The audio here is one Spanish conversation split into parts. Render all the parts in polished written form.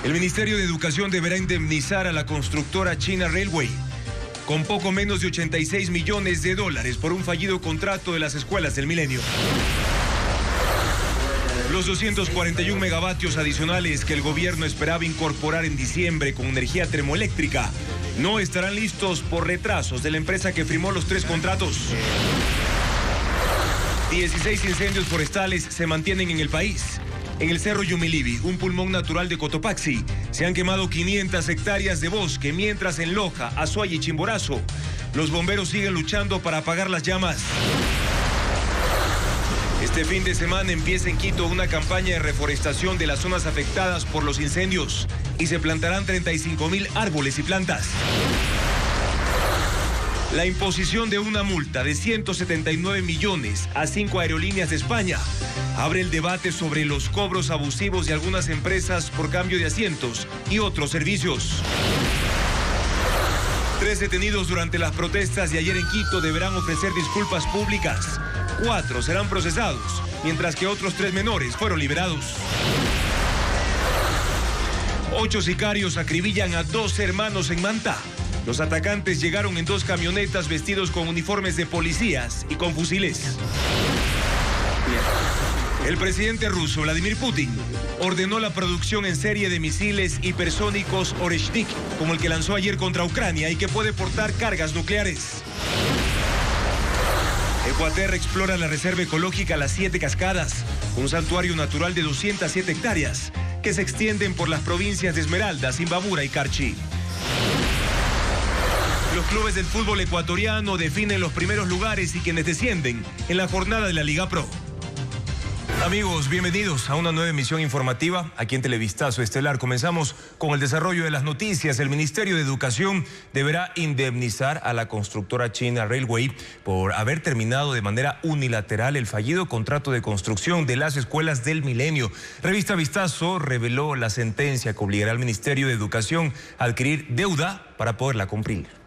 El Ministerio de Educación deberá indemnizar a la constructora China Railway con poco menos de 86 millones de dólares por un fallido contrato de las escuelas del milenio. Los 241 megavatios adicionales que el gobierno esperaba incorporar en diciembre con energía termoeléctrica no estarán listos por retrasos de la empresa que firmó los 3 contratos. 16 incendios forestales se mantienen en el país. En el Cerro Yumilibi, un pulmón natural de Cotopaxi, se han quemado 500 hectáreas de bosque, mientras en Loja, Azuay y Chimborazo, los bomberos siguen luchando para apagar las llamas. Este fin de semana empieza en Quito una campaña de reforestación de las zonas afectadas por los incendios y se plantarán 35,000 árboles y plantas. La imposición de una multa de 179 millones a 5 aerolíneas de España abre el debate sobre los cobros abusivos de algunas empresas por cambio de asientos y otros servicios. 3 detenidos durante las protestas de ayer en Quito deberán ofrecer disculpas públicas. 4 serán procesados, mientras que otros 3 menores fueron liberados. 8 sicarios acribillan a 2 hermanos en Manta. Los atacantes llegaron en 2 camionetas vestidos con uniformes de policías y con fusiles. El presidente ruso, Vladimir Putin, ordenó la producción en serie de misiles hipersónicos Oreshnik, como el que lanzó ayer contra Ucrania y que puede portar cargas nucleares. Ecuaterra explora la reserva ecológica Las 7 Cascadas, un santuario natural de 207 hectáreas que se extienden por las provincias de Esmeraldas, Imbabura y Carchi. Los clubes del fútbol ecuatoriano definen los primeros lugares y quienes descienden en la jornada de la Liga Pro. Amigos, bienvenidos a una nueva emisión informativa aquí en Televistazo Estelar. Comenzamos con el desarrollo de las noticias. El Ministerio de Educación deberá indemnizar a la constructora China Railway por haber terminado de manera unilateral el fallido contrato de construcción de las escuelas del milenio. Revista Vistazo reveló la sentencia que obligará al Ministerio de Educación a adquirir deuda para poderla cumplir.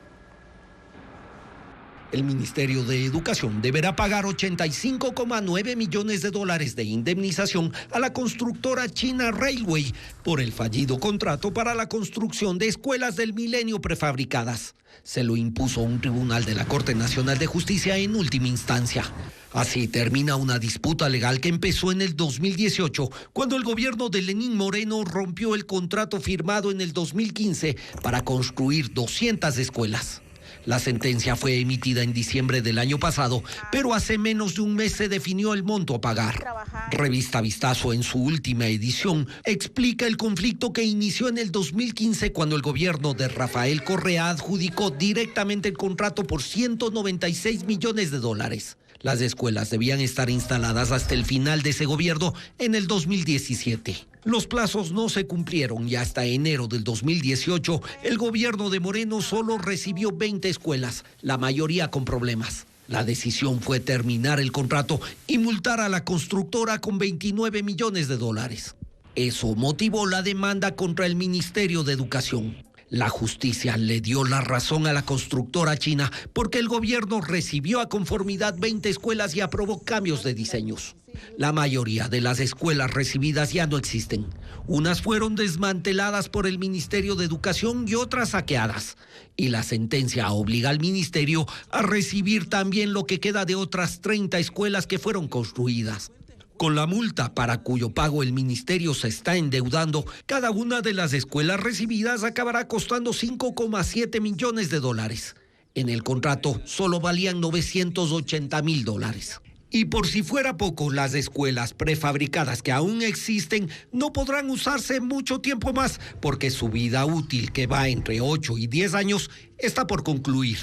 El Ministerio de Educación deberá pagar 85,9 millones de dólares de indemnización a la constructora China Railway por el fallido contrato para la construcción de escuelas del milenio prefabricadas. Se lo impuso un tribunal de la Corte Nacional de Justicia en última instancia. Así termina una disputa legal que empezó en el 2018, cuando el gobierno de Lenín Moreno rompió el contrato firmado en el 2015 para construir 200 escuelas. La sentencia fue emitida en diciembre del año pasado, pero hace menos de un mes se definió el monto a pagar. Revista Vistazo, en su última edición, explica el conflicto que inició en el 2015 cuando el gobierno de Rafael Correa adjudicó directamente el contrato por 196 millones de dólares. Las escuelas debían estar instaladas hasta el final de ese gobierno en el 2017. Los plazos no se cumplieron y hasta enero del 2018 el gobierno de Moreno solo recibió 20 escuelas, la mayoría con problemas. La decisión fue terminar el contrato y multar a la constructora con 29 millones de dólares. Eso motivó la demanda contra el Ministerio de Educación. La justicia le dio la razón a la constructora china porque el gobierno recibió a conformidad 20 escuelas y aprobó cambios de diseños. La mayoría de las escuelas recibidas ya no existen. Unas fueron desmanteladas por el Ministerio de Educación y otras saqueadas. Y la sentencia obliga al ministerio a recibir también lo que queda de otras 30 escuelas que fueron construidas. Con la multa para cuyo pago el ministerio se está endeudando, cada una de las escuelas recibidas acabará costando 5,7 millones de dólares. En el contrato solo valían 980,000 dólares. Y por si fuera poco, las escuelas prefabricadas que aún existen no podrán usarse mucho tiempo más porque su vida útil, que va entre 8 y 10 años, está por concluir.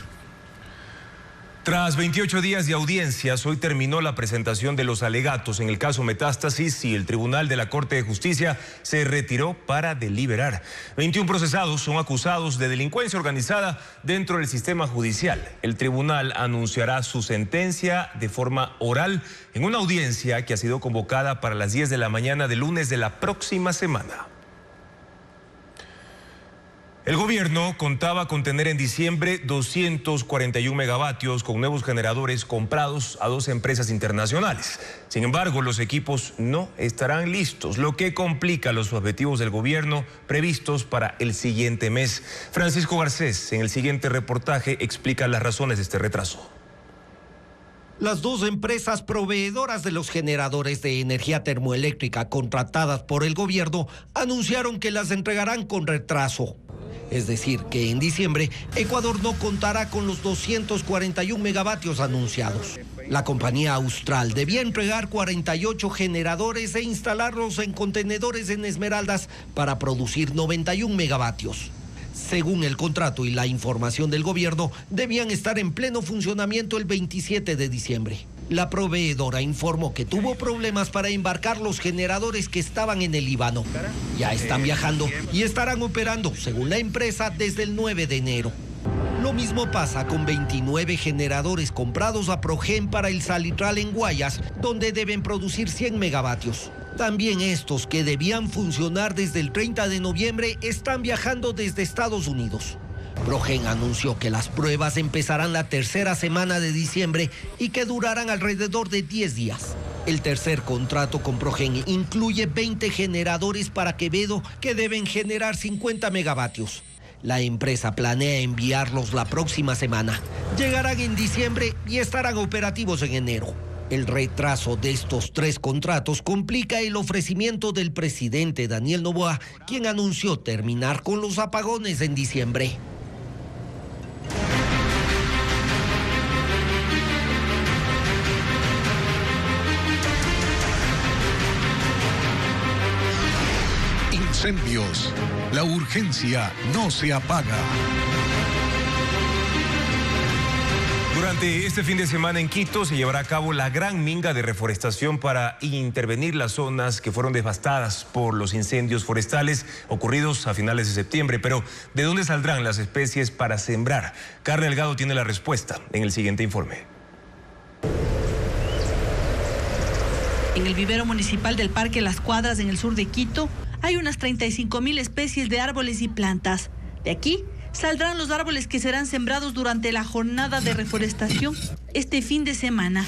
Tras 28 días de audiencias, hoy terminó la presentación de los alegatos en el caso Metástasis y el Tribunal de la Corte de Justicia se retiró para deliberar. 21 procesados son acusados de delincuencia organizada dentro del sistema judicial. El tribunal anunciará su sentencia de forma oral en una audiencia que ha sido convocada para las 10 de la mañana del lunes de la próxima semana. El gobierno contaba con tener en diciembre 241 megavatios con nuevos generadores comprados a 2 empresas internacionales. Sin embargo, los equipos no estarán listos, lo que complica los objetivos del gobierno previstos para el siguiente mes. Francisco Garcés, en el siguiente reportaje, explica las razones de este retraso. Las 2 empresas proveedoras de los generadores de energía termoeléctrica contratadas por el gobierno anunciaron que las entregarán con retraso. Es decir, que en diciembre Ecuador no contará con los 241 megavatios anunciados. La compañía austral debía entregar 48 generadores e instalarlos en contenedores en Esmeraldas para producir 91 megavatios. Según el contrato y la información del gobierno, debían estar en pleno funcionamiento el 27 de diciembre. La proveedora informó que tuvo problemas para embarcar los generadores que estaban en el Líbano. Ya están viajando y estarán operando, según la empresa, desde el 9 de enero. Lo mismo pasa con 29 generadores comprados a Progen para el Salitral en Guayas, donde deben producir 100 megavatios. También estos, que debían funcionar desde el 30 de noviembre, están viajando desde Estados Unidos. Progen anunció que las pruebas empezarán la tercera semana de diciembre y que durarán alrededor de 10 días. El tercer contrato con Progen incluye 20 generadores para Quevedo que deben generar 50 megavatios. La empresa planea enviarlos la próxima semana. Llegarán en diciembre y estarán operativos en enero. El retraso de estos 3 contratos complica el ofrecimiento del presidente Daniel Noboa, quien anunció terminar con los apagones en diciembre. Incendios. La urgencia no se apaga. Durante este fin de semana en Quito se llevará a cabo la gran minga de reforestación para intervenir las zonas que fueron devastadas por los incendios forestales ocurridos a finales de septiembre. Pero, ¿de dónde saldrán las especies para sembrar? Carla Delgado tiene la respuesta en el siguiente informe. En el vivero municipal del Parque Las Cuadras, en el sur de Quito, hay unas 35.000 especies de árboles y plantas. De aquí saldrán los árboles que serán sembrados durante la jornada de reforestación este fin de semana.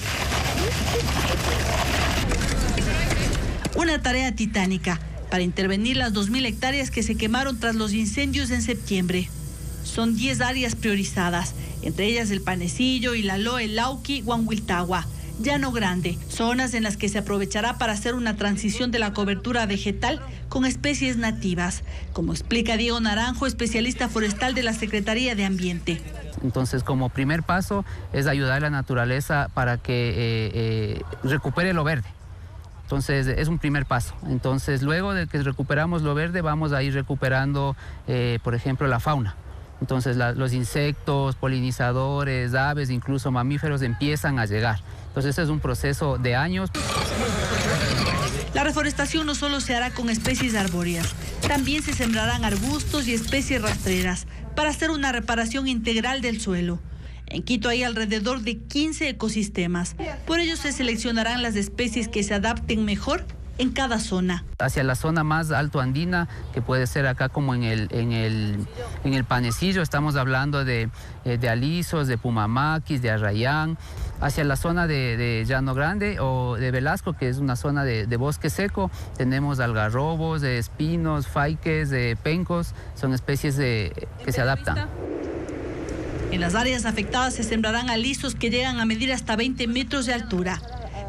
Una tarea titánica para intervenir las 2.000 hectáreas que se quemaron tras los incendios en septiembre. Son 10 áreas priorizadas, entre ellas el Panecillo, Ilaló, el Lauqui, Huanhuiltagua, Llano Grande, zonas en las que se aprovechará para hacer una transición de la cobertura vegetal con especies nativas, como explica Diego Naranjo, especialista forestal de la Secretaría de Ambiente. Entonces, como primer paso es ayudar a la naturaleza para que recupere lo verde. Entonces, es un primer paso. Entonces, luego de que recuperamos lo verde, vamos a ir recuperando, por ejemplo, la fauna. Entonces, los insectos, polinizadores, aves, incluso mamíferos empiezan a llegar. Entonces, es un proceso de años. La reforestación no solo se hará con especies arbóreas, también se sembrarán arbustos y especies rastreras para hacer una reparación integral del suelo. En Quito hay alrededor de 15 ecosistemas, por ello se seleccionarán las especies que se adapten mejor en cada zona. Hacia la zona más alto andina, que puede ser acá como en el Panecillo, estamos hablando de alisos, de pumamaquis, de arrayán. Hacia la zona de Llano Grande o de Velasco, que es una zona de bosque seco, tenemos algarrobos, de espinos, faiques, de pencos, son especies que se adaptan. En las áreas afectadas se sembrarán alisos que llegan a medir hasta 20 metros de altura.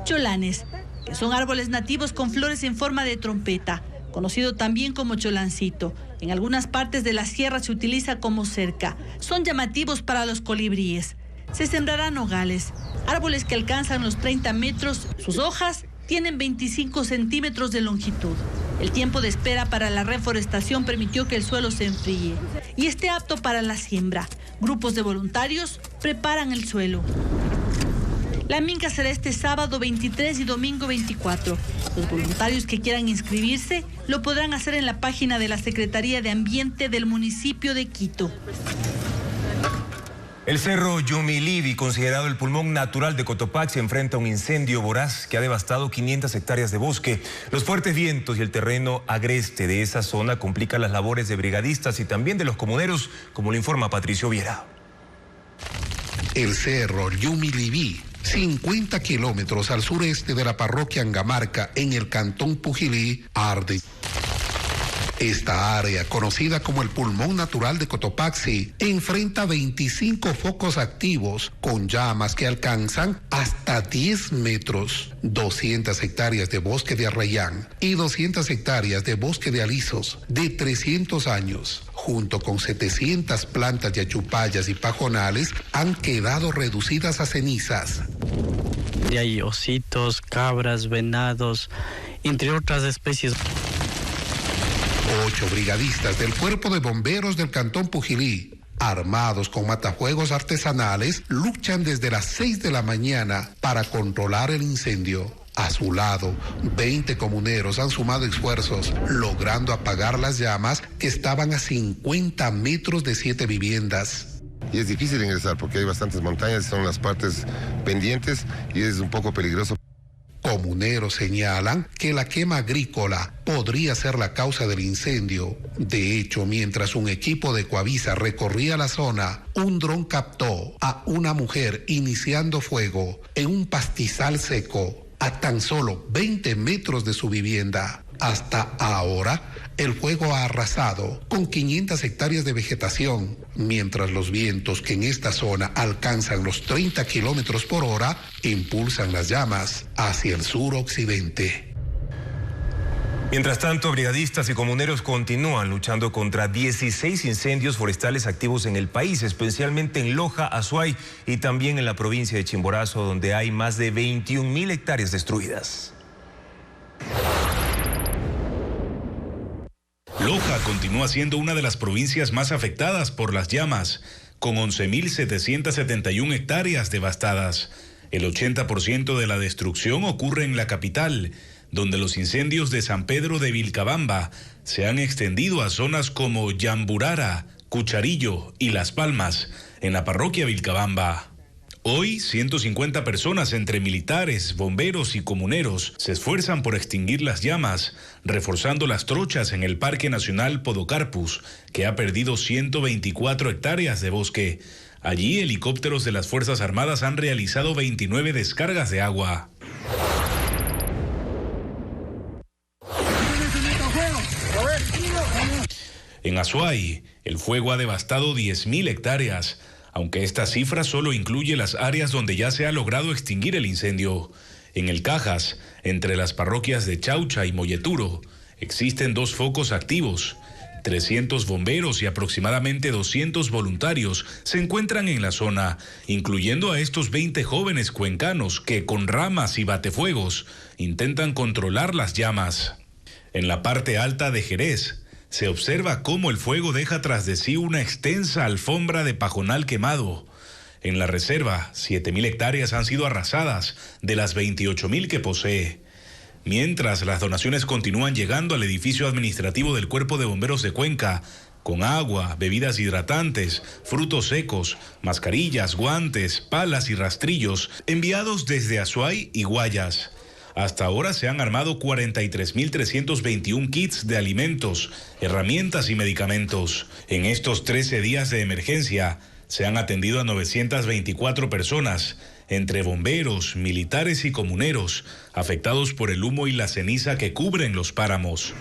Cholanes, que son árboles nativos con flores en forma de trompeta, conocido también como cholancito. En algunas partes de la sierra se utiliza como cerca. Son llamativos para los colibríes. Se sembrarán nogales, árboles que alcanzan los 30 metros. Sus hojas tienen 25 centímetros de longitud. El tiempo de espera para la reforestación permitió que el suelo se enfríe y esté apto para la siembra. Grupos de voluntarios preparan el suelo. La minga será este sábado 23 y domingo 24. Los voluntarios que quieran inscribirse lo podrán hacer en la página de la Secretaría de Ambiente del municipio de Quito. El cerro Yumilibi, considerado el pulmón natural de Cotopaxi, enfrenta un incendio voraz que ha devastado 500 hectáreas de bosque. Los fuertes vientos y el terreno agreste de esa zona complican las labores de brigadistas y también de los comuneros, como lo informa Patricio Viera. El cerro Yumilibi, 50 kilómetros al sureste de la parroquia Angamarca, en el cantón Pujilí, arde. Esta área, conocida como el pulmón natural de Cotopaxi, enfrenta 25 focos activos con llamas que alcanzan hasta 10 metros, 200 hectáreas de bosque de arrayán y 200 hectáreas de bosque de alisos de 300 años, junto con 700 plantas de achupallas y pajonales, han quedado reducidas a cenizas. Y hay ositos, cabras, venados, entre otras especies. 8 brigadistas del Cuerpo de Bomberos del Cantón Pujilí, armados con matafuegos artesanales, luchan desde las 6 de la mañana para controlar el incendio. A su lado, 20 comuneros han sumado esfuerzos, logrando apagar las llamas que estaban a 50 metros de 7 viviendas. Y es difícil ingresar porque hay bastantes montañas, son las partes pendientes y es un poco peligroso. Comuneros señalan que la quema agrícola podría ser la causa del incendio. De hecho, mientras un equipo de Coavisa recorría la zona, un dron captó a una mujer iniciando fuego en un pastizal seco a tan solo 20 metros de su vivienda. Hasta ahora, el fuego ha arrasado con 500 hectáreas de vegetación, mientras los vientos que en esta zona alcanzan los 30 kilómetros por hora impulsan las llamas hacia el suroccidente. Mientras tanto, brigadistas y comuneros continúan luchando contra 16 incendios forestales activos en el país, especialmente en Loja, Azuay y también en la provincia de Chimborazo, donde hay más de 21.000 hectáreas destruidas. Loja continúa siendo una de las provincias más afectadas por las llamas, con 11.771 hectáreas devastadas. El 80% de la destrucción ocurre en la capital, donde los incendios de San Pedro de Vilcabamba se han extendido a zonas como Yamburara, Cucharillo y Las Palmas, en la parroquia Vilcabamba. Hoy, 150 personas entre militares, bomberos y comuneros se esfuerzan por extinguir las llamas, reforzando las trochas en el Parque Nacional Podocarpus, que ha perdido 124 hectáreas de bosque. Allí, helicópteros de las Fuerzas Armadas han realizado 29 descargas de agua. En Azuay, el fuego ha devastado 10.000 hectáreas, aunque esta cifra solo incluye las áreas donde ya se ha logrado extinguir el incendio. En el Cajas, entre las parroquias de Chaucha y Molleturo, existen 2 focos activos. 300 bomberos y aproximadamente 200 voluntarios se encuentran en la zona, incluyendo a estos 20 jóvenes cuencanos que con ramas y batefuegos intentan controlar las llamas. En la parte alta de Jerez, se observa cómo el fuego deja tras de sí una extensa alfombra de pajonal quemado. En la reserva, 7.000 hectáreas han sido arrasadas de las 28.000 que posee. Mientras las donaciones continúan llegando al edificio administrativo del Cuerpo de Bomberos de Cuenca, con agua, bebidas hidratantes, frutos secos, mascarillas, guantes, palas y rastrillos, enviados desde Azuay y Guayas. Hasta ahora se han armado 43.321 kits de alimentos, herramientas y medicamentos. En estos 13 días de emergencia, se han atendido a 924 personas, entre bomberos, militares y comuneros, afectados por el humo y la ceniza que cubren los páramos.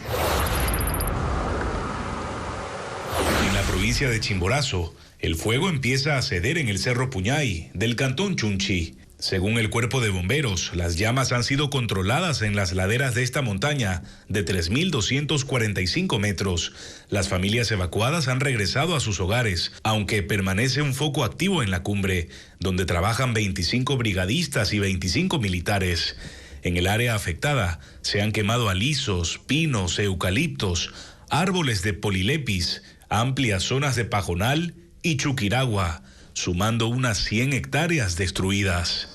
En la provincia de Chimborazo, el fuego empieza a ceder en el Cerro Puñay, del cantón Chunchi. Según el Cuerpo de Bomberos, las llamas han sido controladas en las laderas de esta montaña de 3.245 metros. Las familias evacuadas han regresado a sus hogares, aunque permanece un foco activo en la cumbre, donde trabajan 25 brigadistas y 25 militares. En el área afectada se han quemado alisos, pinos, eucaliptos, árboles de polilepis, amplias zonas de pajonal y chuquiragua, sumando unas 100 hectáreas destruidas.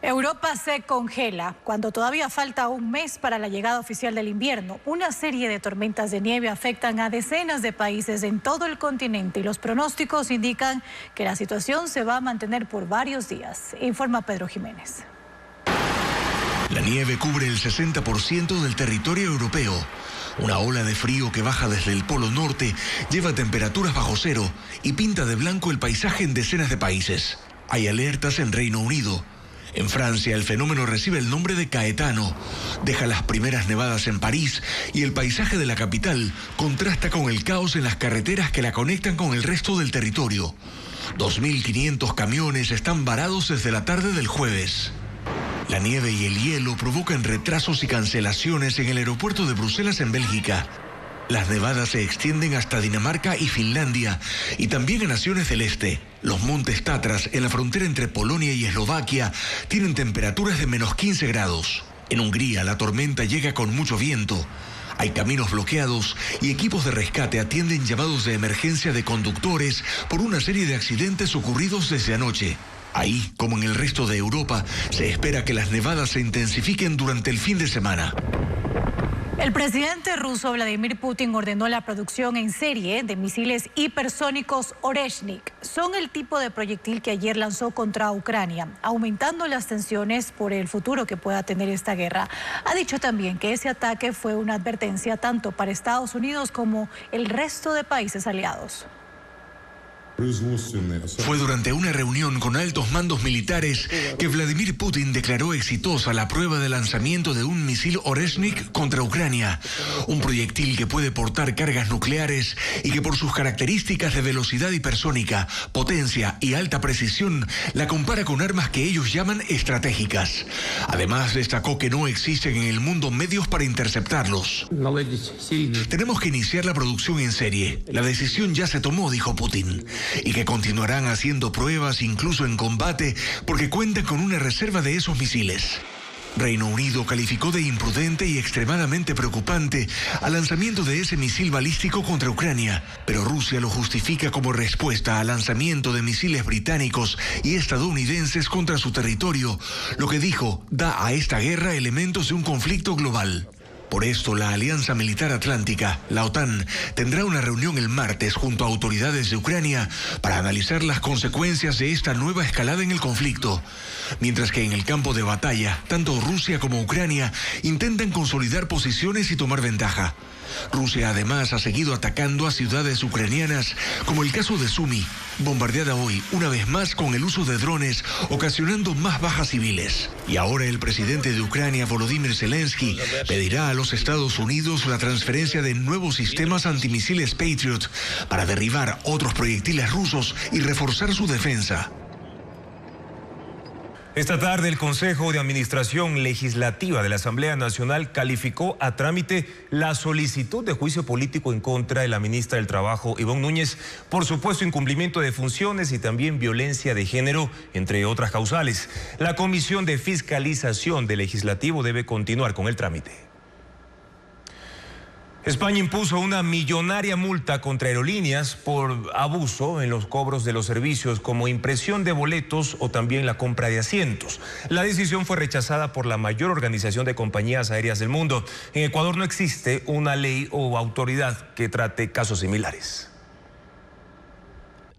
Europa se congela cuando todavía falta un mes para la llegada oficial del invierno. Una serie de tormentas de nieve afectan a decenas de países en todo el continente y los pronósticos indican que la situación se va a mantener por varios días. Informa Pedro Jiménez. La nieve cubre el 60% del territorio europeo. Una ola de frío que baja desde el Polo Norte lleva temperaturas bajo cero y pinta de blanco el paisaje en decenas de países. Hay alertas en Reino Unido. En Francia, el fenómeno recibe el nombre de Caetano. Deja las primeras nevadas en París y el paisaje de la capital contrasta con el caos en las carreteras que la conectan con el resto del territorio. 2.500 camiones están varados desde la tarde del jueves. La nieve y el hielo provocan retrasos y cancelaciones en el aeropuerto de Bruselas, en Bélgica. Las nevadas se extienden hasta Dinamarca y Finlandia y también a naciones del este. Los montes Tatras, en la frontera entre Polonia y Eslovaquia, tienen temperaturas de menos 15 grados. En Hungría, la tormenta llega con mucho viento. Hay caminos bloqueados y equipos de rescate atienden llamados de emergencia de conductores por una serie de accidentes ocurridos desde anoche. Ahí, como en el resto de Europa, se espera que las nevadas se intensifiquen durante el fin de semana. El presidente ruso Vladimir Putin ordenó la producción en serie de misiles hipersónicos Oreshnik. Son el tipo de proyectil que ayer lanzó contra Ucrania, aumentando las tensiones por el futuro que pueda tener esta guerra. Ha dicho también que ese ataque fue una advertencia tanto para Estados Unidos como el resto de países aliados. Fue durante una reunión con altos mandos militares que Vladimir Putin declaró exitosa la prueba de lanzamiento de un misil Oreshnik contra Ucrania, un proyectil que puede portar cargas nucleares y que por sus características de velocidad hipersónica, potencia y alta precisión la compara con armas que ellos llaman estratégicas. Además, destacó que no existen en el mundo medios para interceptarlos. Tenemos que iniciar la producción en serie. La decisión ya se tomó, dijo Putin. Y que continuarán haciendo pruebas incluso en combate porque cuentan con una reserva de esos misiles. Reino Unido calificó de imprudente y extremadamente preocupante al lanzamiento de ese misil balístico contra Ucrania, pero Rusia lo justifica como respuesta al lanzamiento de misiles británicos y estadounidenses contra su territorio, lo que dijo da a esta guerra elementos de un conflicto global. Por esto, la Alianza Militar Atlántica, la OTAN, tendrá una reunión el martes junto a autoridades de Ucrania para analizar las consecuencias de esta nueva escalada en el conflicto. Mientras que en el campo de batalla, tanto Rusia como Ucrania intentan consolidar posiciones y tomar ventaja. Rusia además ha seguido atacando a ciudades ucranianas, como el caso de Sumy, bombardeada hoy una vez más con el uso de drones, ocasionando más bajas civiles. Y ahora el presidente de Ucrania, Volodymyr Zelensky, pedirá a los Estados Unidos la transferencia de nuevos sistemas antimisiles Patriot para derribar otros proyectiles rusos y reforzar su defensa. Esta tarde el Consejo de Administración Legislativa de la Asamblea Nacional calificó a trámite la solicitud de juicio político en contra de la ministra del Trabajo, Ivonne Núñez, por supuesto incumplimiento de funciones y también violencia de género, entre otras causales. La Comisión de Fiscalización del Legislativo debe continuar con el trámite. España impuso una millonaria multa contra aerolíneas por abuso en los cobros de los servicios como impresión de boletos o también la compra de asientos. La decisión fue rechazada por la mayor organización de compañías aéreas del mundo. En Ecuador no existe una ley o autoridad que trate casos similares.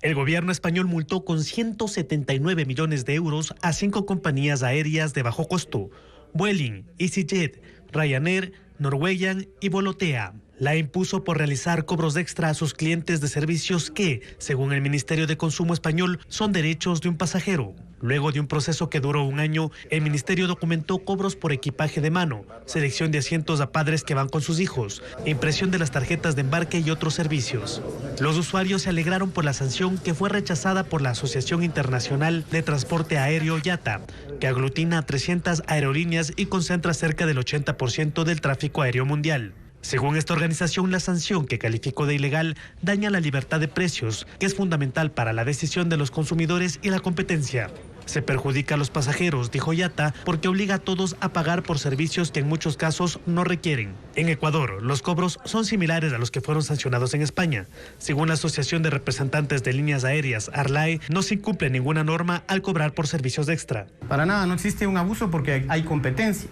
El gobierno español multó con 179 millones de euros a 5 compañías aéreas de bajo costo: Vueling, EasyJet, Ryanair, Norwegian y Volotea. La impuso por realizar cobros extra a sus clientes de servicios que, según el Ministerio de Consumo español, son derechos de un pasajero. Luego de un proceso que duró un año, el ministerio documentó cobros por equipaje de mano, selección de asientos a padres que van con sus hijos, impresión de las tarjetas de embarque y otros servicios. Los usuarios se alegraron por la sanción, que fue rechazada por la Asociación Internacional de Transporte Aéreo IATA, que aglutina a 300 aerolíneas y concentra cerca del 80% del tráfico aéreo mundial. Según esta organización, la sanción, que calificó de ilegal, daña la libertad de precios, que es fundamental para la decisión de los consumidores y la competencia. Se perjudica a los pasajeros, dijo Yata, porque obliga a todos a pagar por servicios que en muchos casos no requieren. En Ecuador, los cobros son similares a los que fueron sancionados en España. Según la Asociación de Representantes de Líneas Aéreas, ARLAE, no se incumple ninguna norma al cobrar por servicios extra. Para nada, no existe un abuso porque hay competencia.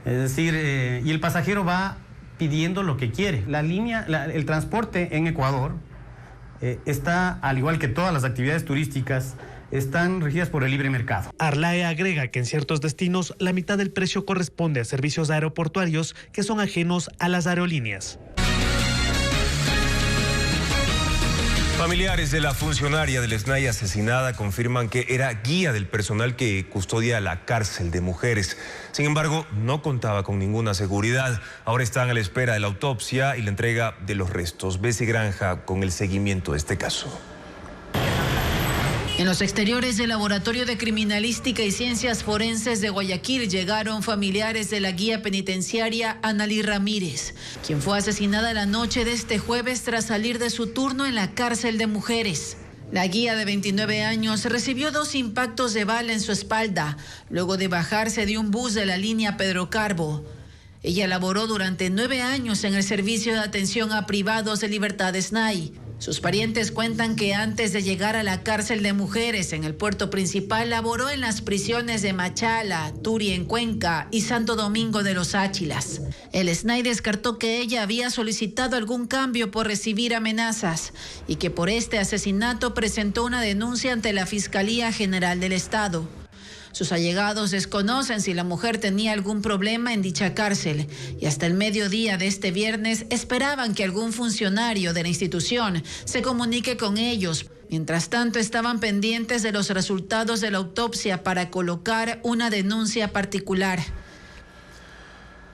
Es decir, y el pasajero va pidiendo lo que quiere. El transporte en Ecuador está, al igual que todas las actividades turísticas, están regidas por el libre mercado. ARLAE agrega que en ciertos destinos la mitad del precio corresponde a servicios aeroportuarios que son ajenos a las aerolíneas. Familiares de la funcionaria del SNAI asesinada confirman que era guía del personal que custodia la cárcel de mujeres. Sin embargo, no contaba con ninguna seguridad. Ahora están a la espera de la autopsia y la entrega de los restos. Bessie Granja con el seguimiento de este caso. En los exteriores del Laboratorio de Criminalística y Ciencias Forenses de Guayaquil llegaron familiares de la guía penitenciaria Analí Ramírez, quien fue asesinada la noche de este jueves tras salir de su turno en la cárcel de mujeres. La guía de 29 años recibió 2 impactos de bala en su espalda, luego de bajarse de un bus de la línea Pedro Carbo. Ella laboró durante 9 años en el Servicio de Atención a Privados de Libertad SNAI. Sus parientes cuentan que antes de llegar a la cárcel de mujeres en el puerto principal, laboró en las prisiones de Machala, Turi en Cuenca y Santo Domingo de los Áchilas. El SNAI descartó que ella había solicitado algún cambio por recibir amenazas y que por este asesinato presentó una denuncia ante la Fiscalía General del Estado. Sus allegados desconocen si la mujer tenía algún problema en dicha cárcel y hasta el mediodía de este viernes esperaban que algún funcionario de la institución se comunique con ellos. Mientras tanto, estaban pendientes de los resultados de la autopsia para colocar una denuncia particular.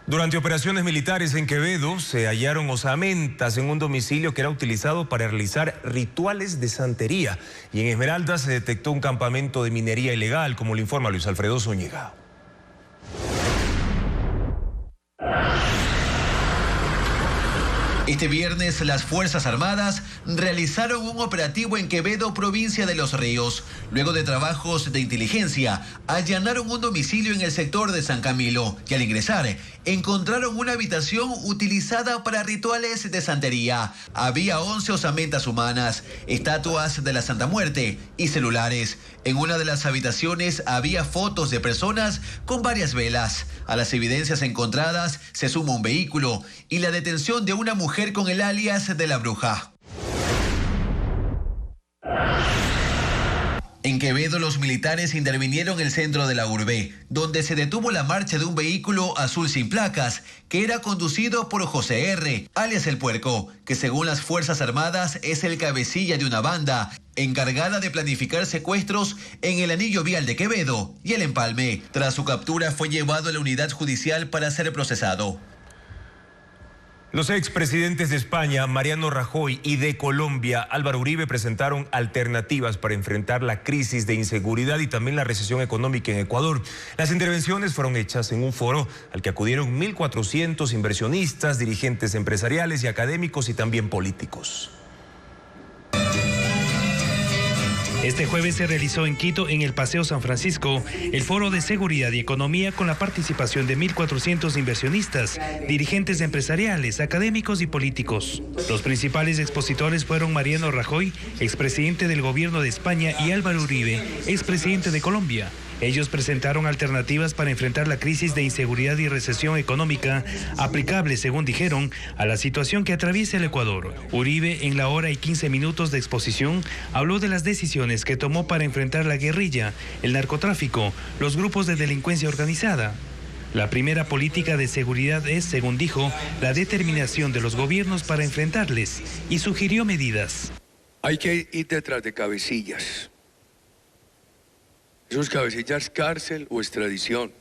Durante operaciones militares en Quevedo se hallaron osamentas en un domicilio que era utilizado para realizar rituales de santería. Y en Esmeraldas se detectó un campamento de minería ilegal, como lo informa Luis Alfredo Zúñiga. Este viernes las Fuerzas Armadas realizaron un operativo en Quevedo, provincia de Los Ríos. Luego de trabajos de inteligencia, allanaron un domicilio en el sector de San Camilo y al ingresar encontraron una habitación utilizada para rituales de santería. Había 11 osamentas humanas, estatuas de la Santa Muerte y celulares. En una de las habitaciones había fotos de personas con varias velas. A las evidencias encontradas se suma un vehículo y la detención de una mujer con el alias de la Bruja. En Quevedo, los militares intervinieron en el centro de la urbe, donde se detuvo la marcha de un vehículo azul sin placas, que era conducido por José R., alias El Puerco, que según las Fuerzas Armadas es el cabecilla de una banda encargada de planificar secuestros en el anillo vial de Quevedo y el Empalme. Tras su captura fue llevado a la unidad judicial para ser procesado. Los expresidentes de España, Mariano Rajoy, y de Colombia, Álvaro Uribe, presentaron alternativas para enfrentar la crisis de inseguridad y también la recesión económica en Ecuador. Las intervenciones fueron hechas en un foro al que acudieron 1.400 inversionistas, dirigentes empresariales y académicos y también políticos. Este jueves se realizó en Quito, en el Paseo San Francisco, el Foro de Seguridad y Economía con la participación de 1.400 inversionistas, dirigentes empresariales, académicos y políticos. Los principales expositores fueron Mariano Rajoy, expresidente del Gobierno de España, y Álvaro Uribe, expresidente de Colombia. Ellos presentaron alternativas para enfrentar la crisis de inseguridad y recesión económica, aplicables, según dijeron, a la situación que atraviesa el Ecuador. Uribe, en la hora y 15 minutos de exposición, habló de las decisiones que tomó para enfrentar la guerrilla, el narcotráfico, los grupos de delincuencia organizada. La primera política de seguridad es, según dijo, la determinación de los gobiernos para enfrentarles, y sugirió medidas. Hay que ir detrás de cabecillas. Esos cabecillas, cárcel o extradición.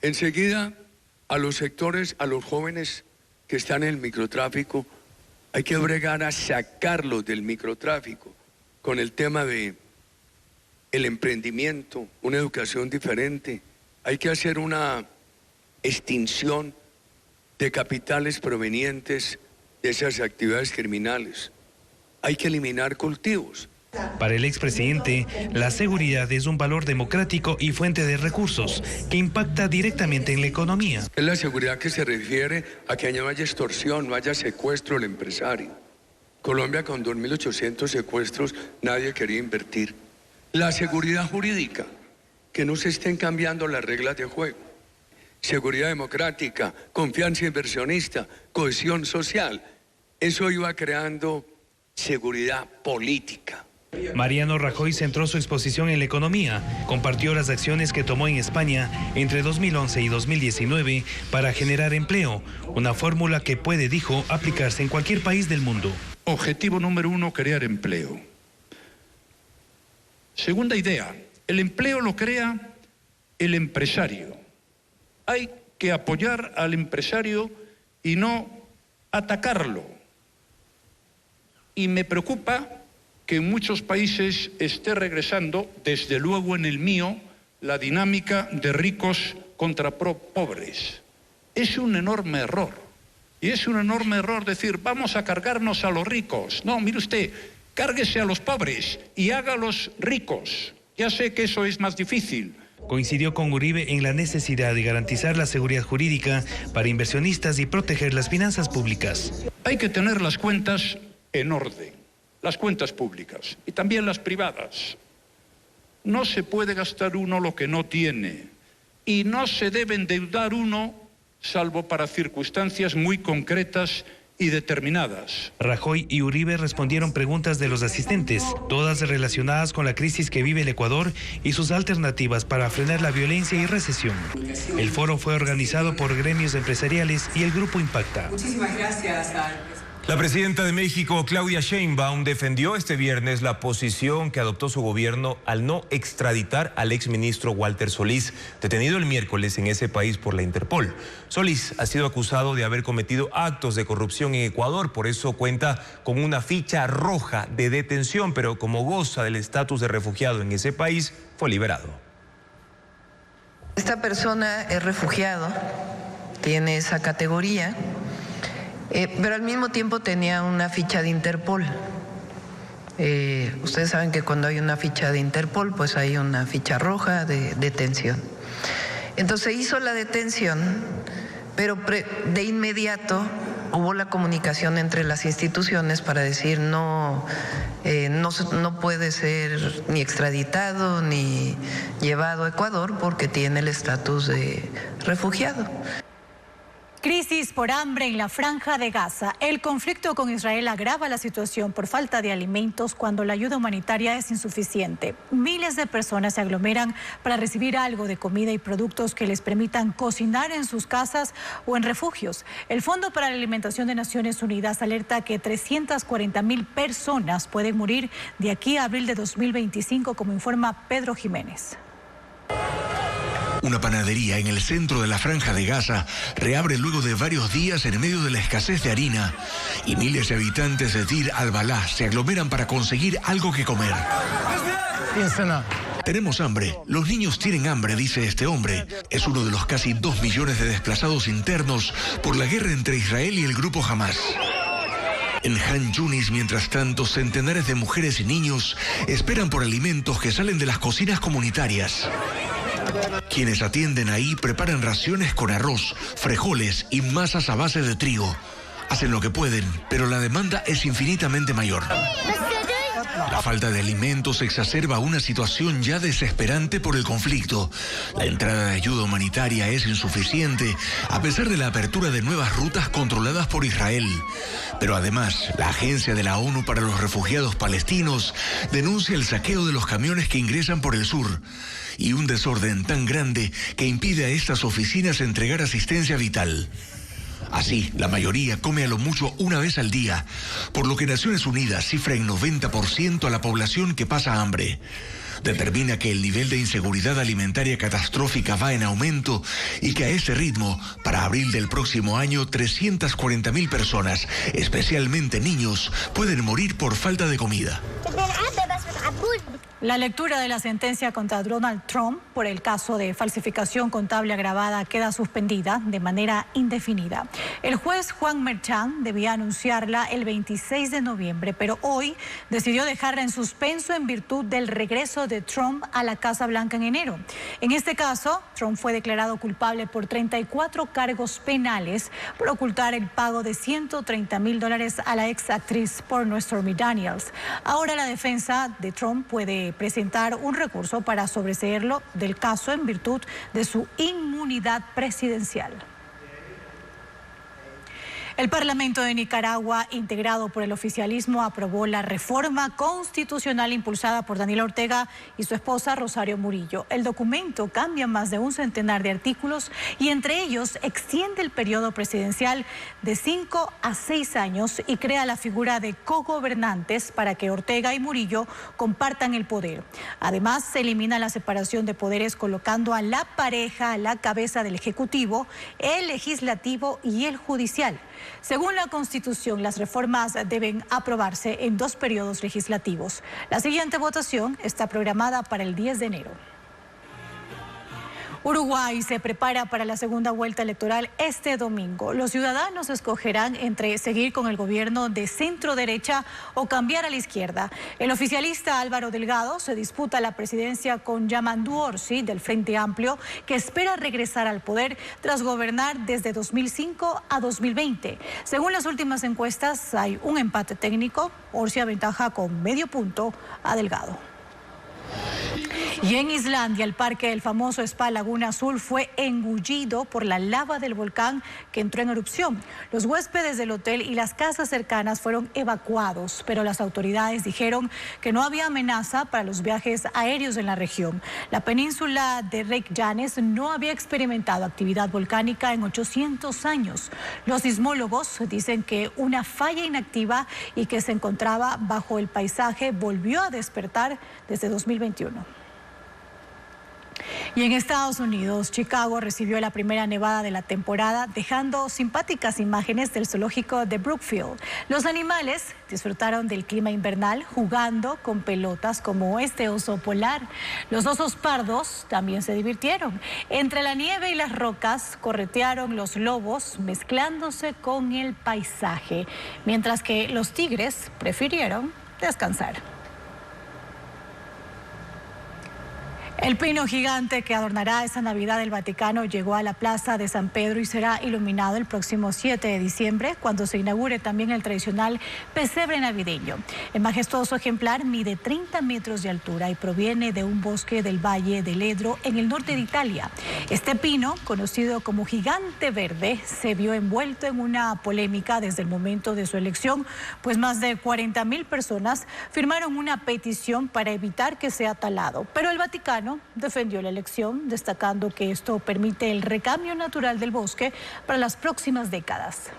Enseguida, a los sectores, a los jóvenes que están en el microtráfico, hay que bregar a sacarlos del microtráfico con el tema de el emprendimiento, una educación diferente. Hay que hacer una extinción de capitales provenientes de esas actividades criminales. Hay que eliminar cultivos. Para el expresidente, la seguridad es un valor democrático y fuente de recursos que impacta directamente en la economía. Es la seguridad que se refiere a que no haya extorsión, no haya secuestro del empresario. Colombia con 2.800 secuestros, nadie quería invertir. La seguridad jurídica, que no se estén cambiando las reglas de juego. Seguridad democrática, confianza inversionista, cohesión social. Eso iba creando seguridad política. Mariano Rajoy centró su exposición en la economía, compartió las acciones que tomó en España entre 2011 y 2019 para generar empleo, una fórmula que puede, dijo, aplicarse en cualquier país del mundo. Objetivo número 1, crear empleo. Segunda idea, el empleo lo crea el empresario. Hay que apoyar al empresario y no atacarlo. Y me preocupa que en muchos países esté regresando, desde luego en el mío, la dinámica de ricos contra pobres. Es un enorme error. Y es un enorme error decir, vamos a cargarnos a los ricos. No, mire usted, cárguese a los pobres y hágalos ricos. Ya sé que eso es más difícil. Coincidió con Uribe en la necesidad de garantizar la seguridad jurídica para inversionistas y proteger las finanzas públicas. Hay que tener las cuentas en orden. Las cuentas públicas y también las privadas. No se puede gastar uno lo que no tiene y no se debe endeudar uno salvo para circunstancias muy concretas y determinadas. Rajoy y Uribe respondieron preguntas de los asistentes, todas relacionadas con la crisis que vive el Ecuador y sus alternativas para frenar la violencia y recesión. El foro fue organizado por gremios empresariales y el Grupo Impacta. Muchísimas gracias. La presidenta de México, Claudia Sheinbaum, defendió este viernes la posición que adoptó su gobierno al no extraditar al exministro Walter Solís, detenido el miércoles en ese país por la Interpol. Solís ha sido acusado de haber cometido actos de corrupción en Ecuador, por eso cuenta con una ficha roja de detención, pero como goza del estatus de refugiado en ese país, fue liberado. Esta persona es refugiado, tiene esa categoría. Pero al mismo tiempo tenía una ficha de Interpol. Ustedes saben que cuando hay una ficha de Interpol, pues hay una ficha roja de detención. Entonces hizo la detención, pero de inmediato hubo la comunicación entre las instituciones para decir no puede ser ni extraditado ni llevado a Ecuador porque tiene el estatus de refugiado. Crisis por hambre en la Franja de Gaza. El conflicto con Israel agrava la situación por falta de alimentos cuando la ayuda humanitaria es insuficiente. Miles de personas se aglomeran para recibir algo de comida y productos que les permitan cocinar en sus casas o en refugios. El Fondo para la Alimentación de Naciones Unidas alerta que 340,000 personas pueden morir de aquí a abril de 2025, como informa Pedro Jiménez. Una panadería en el centro de la Franja de Gaza reabre luego de varios días en medio de la escasez de harina y miles de habitantes de Deir al-Balah se aglomeran para conseguir algo que comer. Tenemos hambre, los niños tienen hambre, dice este hombre. Es uno de los casi 2 millones de desplazados internos por la guerra entre Israel y el grupo Hamas. En Han Yunis, mientras tanto, centenares de mujeres y niños esperan por alimentos que salen de las cocinas comunitarias. Quienes atienden ahí preparan raciones con arroz, frijoles y masas a base de trigo. Hacen lo que pueden, pero la demanda es infinitamente mayor. La falta de alimentos exacerba una situación ya desesperante por el conflicto. La entrada de ayuda humanitaria es insuficiente, a pesar de la apertura de nuevas rutas controladas por Israel. Pero además, la Agencia de la ONU para los Refugiados Palestinos denuncia el saqueo de los camiones que ingresan por el sur y un desorden tan grande que impide a estas oficinas entregar asistencia vital. Así, la mayoría come a lo mucho una vez al día, por lo que Naciones Unidas cifra en 90% a la población que pasa hambre. Determina que el nivel de inseguridad alimentaria catastrófica va en aumento y que a ese ritmo, para abril del próximo año, 340,000 personas, especialmente niños, pueden morir por falta de comida. La lectura de la sentencia contra Donald Trump por el caso de falsificación contable agravada queda suspendida de manera indefinida. El juez Juan Merchan debía anunciarla el 26 de noviembre, pero hoy decidió dejarla en suspenso en virtud del regreso de Trump a la Casa Blanca en enero. En este caso, Trump fue declarado culpable por 34 cargos penales por ocultar el pago de $130,000 a la ex actriz porno Stormy Daniels. Ahora la defensa de Trump puede presentar un recurso para sobreseerlo del caso en virtud de su inmunidad presidencial. El Parlamento de Nicaragua, integrado por el oficialismo, aprobó la reforma constitucional impulsada por Daniel Ortega y su esposa Rosario Murillo. El documento cambia más de un centenar de artículos y entre ellos extiende el periodo presidencial de 5 a 6 años y crea la figura de cogobernantes para que Ortega y Murillo compartan el poder. Además, se elimina la separación de poderes colocando a la pareja a la cabeza del Ejecutivo, el Legislativo y el Judicial. Según la Constitución, las reformas deben aprobarse en 2 periodos legislativos. La siguiente votación está programada para el 10 de enero. Uruguay se prepara para la segunda vuelta electoral este domingo. Los ciudadanos escogerán entre seguir con el gobierno de centro-derecha o cambiar a la izquierda. El oficialista Álvaro Delgado se disputa la presidencia con Yamandu Orsi del Frente Amplio, que espera regresar al poder tras gobernar desde 2005 a 2020. Según las últimas encuestas, hay un empate técnico. Orsi aventaja con medio punto a Delgado. Y en Islandia, el parque del famoso Spa Laguna Azul fue engullido por la lava del volcán que entró en erupción. Los huéspedes del hotel y las casas cercanas fueron evacuados, pero las autoridades dijeron que no había amenaza para los viajes aéreos en la región. La península de Reykjanes no había experimentado actividad volcánica en 800 años. Los sismólogos dicen que una falla inactiva y que se encontraba bajo el paisaje volvió a despertar desde 2021. Y en Estados Unidos, Chicago recibió la primera nevada de la temporada, dejando simpáticas imágenes del zoológico de Brookfield. Los animales disfrutaron del clima invernal jugando con pelotas como este oso polar. Los osos pardos también se divirtieron. Entre la nieve y las rocas corretearon los lobos mezclándose con el paisaje, mientras que los tigres prefirieron descansar. El pino gigante que adornará esta Navidad el Vaticano llegó a la Plaza de San Pedro y será iluminado el próximo 7 de diciembre, cuando se inaugure también el tradicional pesebre navideño. El majestuoso ejemplar mide 30 metros de altura y proviene de un bosque del Valle del Edro en el norte de Italia. Este pino, conocido como gigante verde, se vio envuelto en una polémica desde el momento de su elección, pues más de 40,000 personas firmaron una petición para evitar que sea talado. Pero el Vaticano defendió la elección, destacando que esto permite el recambio natural del bosque para las próximas décadas.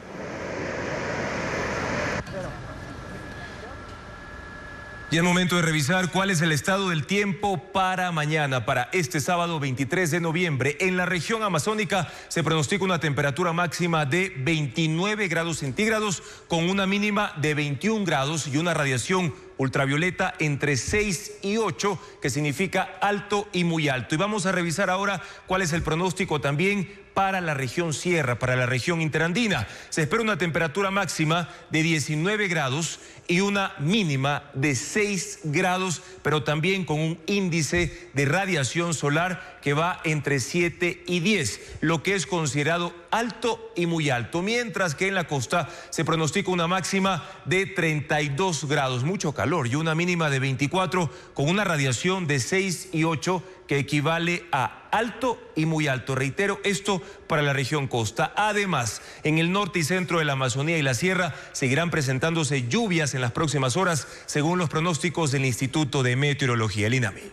Y es momento de revisar cuál es el estado del tiempo para mañana, para este sábado 23 de noviembre. En la región amazónica se pronostica una temperatura máxima de 29 grados centígrados con una mínima de 21 grados y una radiación ultravioleta entre 6 y 8, que significa alto y muy alto. Y vamos a revisar ahora cuál es el pronóstico también para la región sierra, para la región interandina. Se espera una temperatura máxima de 19 grados y una mínima de 6 grados, pero también con un índice de radiación solar que va entre 7 y 10, lo que es considerado alto y muy alto, mientras que en la costa se pronostica una máxima de 32 grados, mucho calor, y una mínima de 24, con una radiación de 6 y 8, que equivale a alto y muy alto. Reitero, esto para la región costa. Además, en el norte y centro de la Amazonía y la sierra seguirán presentándose lluvias en las próximas horas, según los pronósticos del Instituto de Meteorología, el INAMI.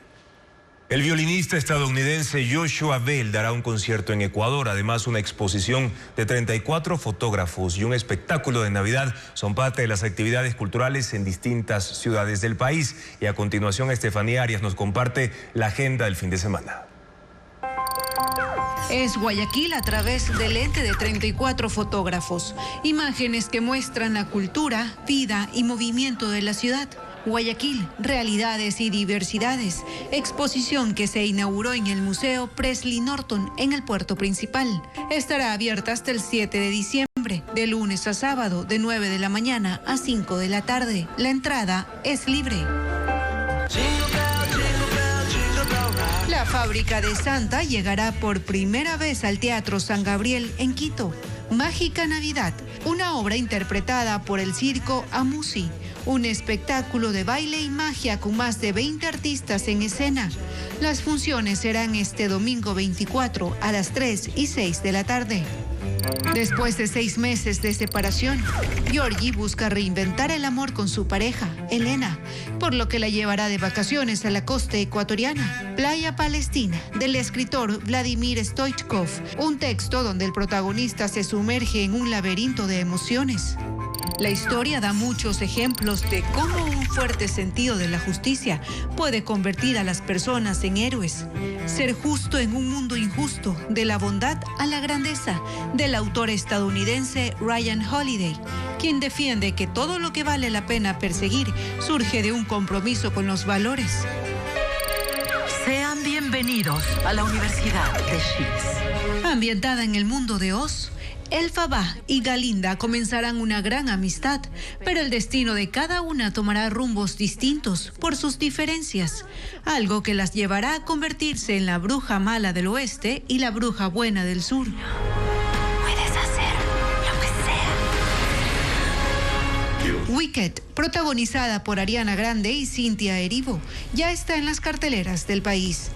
El violinista estadounidense Joshua Bell dará un concierto en Ecuador. Además, una exposición de 34 fotógrafos y un espectáculo de Navidad son parte de las actividades culturales en distintas ciudades del país. Y a continuación, Estefanía Arias nos comparte la agenda del fin de semana. Es Guayaquil a través del lente de 34 fotógrafos. Imágenes que muestran la cultura, vida y movimiento de la ciudad. Guayaquil, realidades y diversidades. Exposición que se inauguró en el Museo Presley Norton en el puerto principal. Estará abierta hasta el 7 de diciembre, de lunes a sábado, de 9 de la mañana a 5 de la tarde. La entrada es libre. La Fábrica de Santa llegará por primera vez al Teatro San Gabriel en Quito. Mágica Navidad, una obra interpretada por el circo Amusi, un espectáculo de baile y magia con más de 20 artistas en escena. Las funciones serán este domingo 24 a las 3 y 6 de la tarde. Después de 6 meses de separación, Georgie busca reinventar el amor con su pareja, Elena, por lo que la llevará de vacaciones a la costa ecuatoriana, Playa Palestina, del escritor Vladimir Stoichkov, un texto donde el protagonista se sumerge en un laberinto de emociones. La historia da muchos ejemplos de cómo un fuerte sentido de la justicia puede convertir a las personas en héroes. Ser justo en un mundo injusto, de la bondad a la grandeza, del autor estadounidense Ryan Holiday, quien defiende que todo lo que vale la pena perseguir surge de un compromiso con los valores. Sean bienvenidos a la Universidad de Chis. Ambientada en el mundo de Oz, Elphaba y Galinda comenzarán una gran amistad, pero el destino de cada una tomará rumbos distintos por sus diferencias, algo que las llevará a convertirse en la bruja mala del oeste y la bruja buena del sur. Puedes hacer lo que sea. Wicked, protagonizada por Ariana Grande y Cynthia Erivo, ya está en las carteleras del país.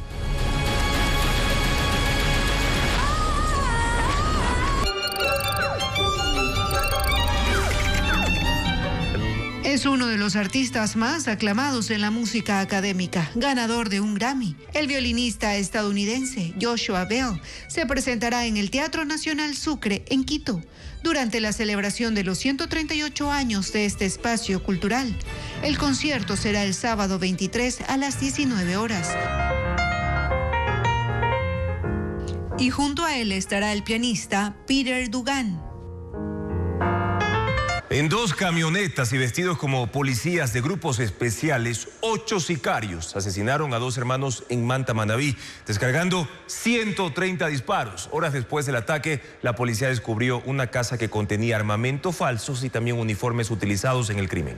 Es uno de los artistas más aclamados en la música académica, ganador de un Grammy. El violinista estadounidense Joshua Bell se presentará en el Teatro Nacional Sucre en Quito durante la celebración de los 138 años de este espacio cultural. El concierto será el sábado 23 a las 19 horas. Y junto a él estará el pianista Peter Dugan. En 2 camionetas y vestidos como policías de grupos especiales, 8 sicarios asesinaron a 2 hermanos en Manta, Manabí, descargando 130 disparos. Horas después del ataque, la policía descubrió una casa que contenía armamento falsos y también uniformes utilizados en el crimen.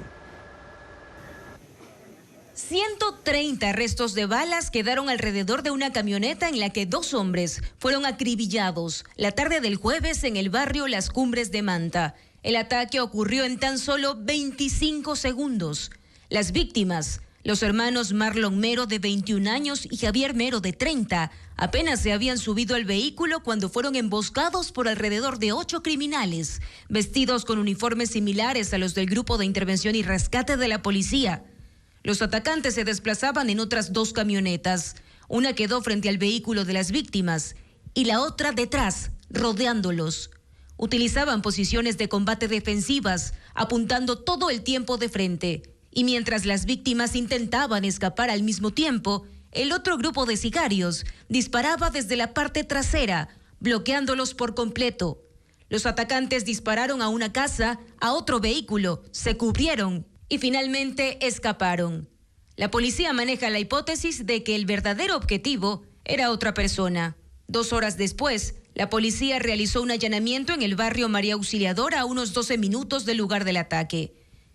130 restos de balas quedaron alrededor de una camioneta en la que 2 hombres fueron acribillados la tarde del jueves en el barrio Las Cumbres de Manta. El ataque ocurrió en tan solo 25 segundos. Las víctimas, los hermanos Marlon Mero, de 21 años, y Javier Mero, de 30, apenas se habían subido al vehículo cuando fueron emboscados por alrededor de 8 criminales, vestidos con uniformes similares a los del Grupo de Intervención y Rescate de la policía. Los atacantes se desplazaban en otras 2 camionetas. Una quedó frente al vehículo de las víctimas y la otra detrás, rodeándolos. Utilizaban posiciones de combate defensivas, apuntando todo el tiempo de frente. Y mientras las víctimas intentaban escapar al mismo tiempo, el otro grupo de sicarios disparaba desde la parte trasera, bloqueándolos por completo. Los atacantes dispararon a una casa, a otro vehículo, se cubrieron y finalmente escaparon. La policía maneja la hipótesis de que el verdadero objetivo era otra persona. 2 horas después, la policía realizó un allanamiento en el barrio María Auxiliadora, a unos 12 minutos del lugar del ataque.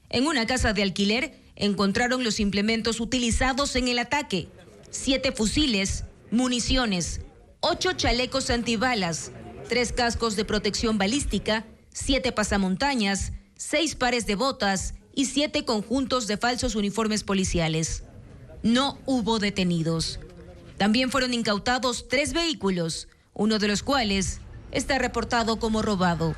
En una casa de alquiler encontraron los implementos utilizados en el ataque: 7 fusiles, municiones, 8 chalecos antibalas, 3 cascos de protección balística, 7 pasamontañas, 6 pares de botas y 7 conjuntos de falsos uniformes policiales. No hubo detenidos. También fueron incautados 3 vehículos, uno de los cuales está reportado como robado.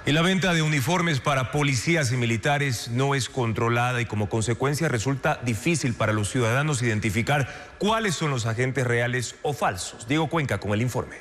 Y la venta de uniformes para policías y militares no es controlada y como consecuencia resulta difícil para los ciudadanos identificar cuáles son los agentes reales o falsos. Diego Cuenca con el informe.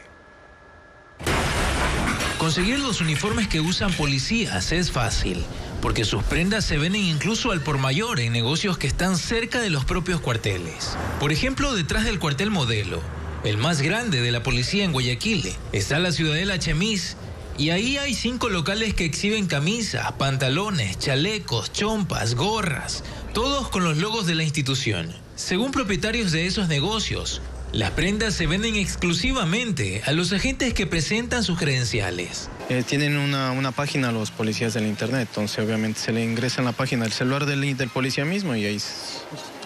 Conseguir los uniformes que usan policías es fácil, porque sus prendas se venden incluso al por mayor en negocios que están cerca de los propios cuarteles. Por ejemplo, detrás del cuartel Modelo, el más grande de la policía en Guayaquil, está la Ciudadela Chemis, Y ahí hay 5 locales que exhiben camisas, pantalones, chalecos, chompas, gorras, todos con los logos de la institución. Según propietarios de esos negocios, las prendas se venden exclusivamente a los agentes que presentan sus credenciales. Tienen una página los policías del internet, entonces obviamente se le ingresa en la página del celular del policía mismo y ahí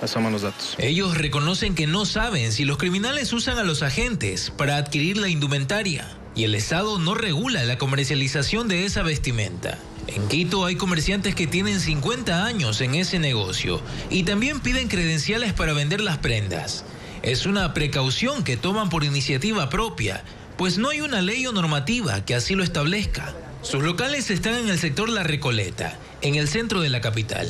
asoman los datos. Ellos reconocen que no saben si los criminales usan a los agentes para adquirir la indumentaria y el Estado no regula la comercialización de esa vestimenta. En Quito hay comerciantes que tienen 50 años en ese negocio y también piden credenciales para vender las prendas. Es una precaución que toman por iniciativa propia, pues no hay una ley o normativa que así lo establezca. Sus locales están en el sector La Recoleta, en el centro de la capital,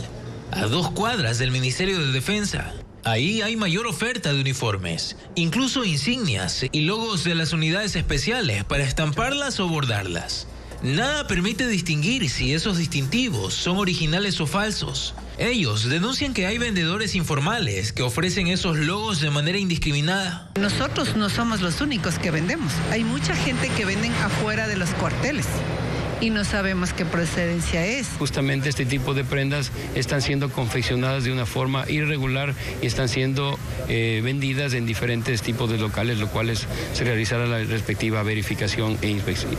a 2 cuadras del Ministerio de Defensa. Ahí hay mayor oferta de uniformes, incluso insignias y logos de las unidades especiales para estamparlas o bordarlas. Nada permite distinguir si esos distintivos son originales o falsos. Ellos denuncian que hay vendedores informales que ofrecen esos logos de manera indiscriminada. Nosotros no somos los únicos que vendemos. Hay mucha gente que venden afuera de los cuarteles y no sabemos qué procedencia es. Justamente este tipo de prendas están siendo confeccionadas de una forma irregular y están siendo vendidas en diferentes tipos de locales, lo cual se realizará la respectiva verificación e inspección.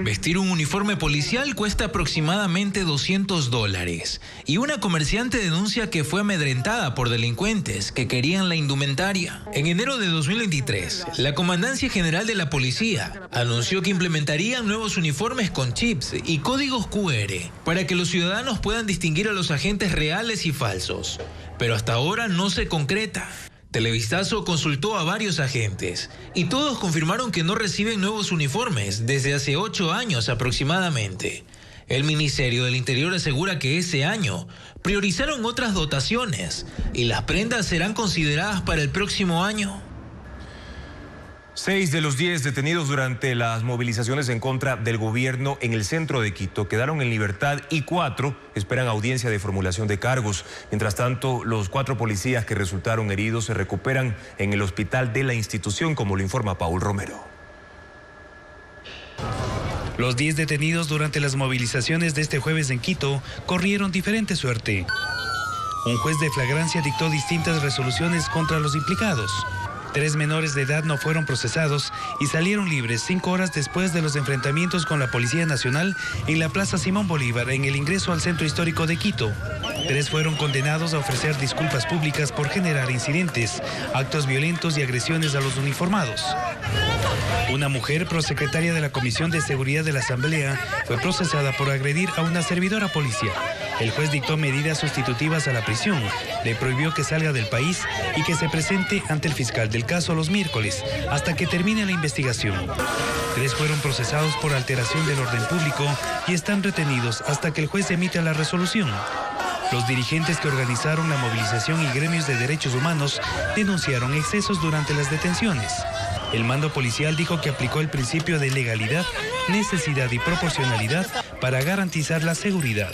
Vestir un uniforme policial cuesta aproximadamente $200 y una comerciante denuncia que fue amedrentada por delincuentes que querían la indumentaria. En enero de 2023, la Comandancia General de la Policía anunció que implementarían nuevos uniformes con chips y códigos QR para que los ciudadanos puedan distinguir a los agentes reales y falsos. Pero hasta ahora no se concreta. Televistazo consultó a varios agentes y todos confirmaron que no reciben nuevos uniformes desde hace 8 años aproximadamente. El Ministerio del Interior asegura que ese año priorizaron otras dotaciones y las prendas serán consideradas para el próximo año. 6 de los 10 detenidos durante las movilizaciones en contra del gobierno en el centro de Quito quedaron en libertad y 4 esperan audiencia de formulación de cargos. Mientras tanto, los 4 policías que resultaron heridos se recuperan en el hospital de la institución, como lo informa Paul Romero. Los 10 detenidos durante las movilizaciones de este jueves en Quito corrieron diferente suerte. Un juez de flagrancia dictó distintas resoluciones contra los implicados. 3 menores de edad no fueron procesados y salieron libres 5 horas después de los enfrentamientos con la Policía Nacional en la Plaza Simón Bolívar en el ingreso al centro histórico de Quito. 3 fueron condenados a ofrecer disculpas públicas por generar incidentes, actos violentos y agresiones a los uniformados. Una mujer, prosecretaria de la Comisión de Seguridad de la Asamblea, fue procesada por agredir a una servidora policial. El juez dictó medidas sustitutivas a la prisión, le prohibió que salga del país y que se presente ante el fiscal del caso los miércoles, hasta que termine la investigación. 3 fueron procesados por alteración del orden público y están retenidos hasta que el juez emita la resolución. Los dirigentes que organizaron la movilización y gremios de derechos humanos denunciaron excesos durante las detenciones. El mando policial dijo que aplicó el principio de legalidad, necesidad y proporcionalidad para garantizar la seguridad.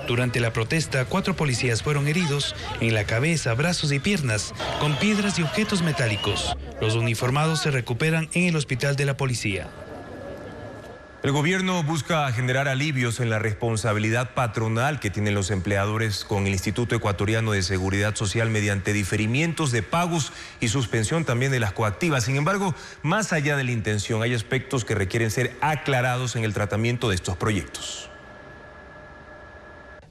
Durante la protesta, 4 policías fueron heridos en la cabeza, brazos y piernas con piedras y objetos metálicos. Los uniformados se recuperan en el hospital de la policía. El gobierno busca generar alivios en la responsabilidad patronal que tienen los empleadores con el Instituto Ecuatoriano de Seguridad Social mediante diferimientos de pagos y suspensión también de las coactivas. Sin embargo, más allá de la intención, hay aspectos que requieren ser aclarados en el tratamiento de estos proyectos.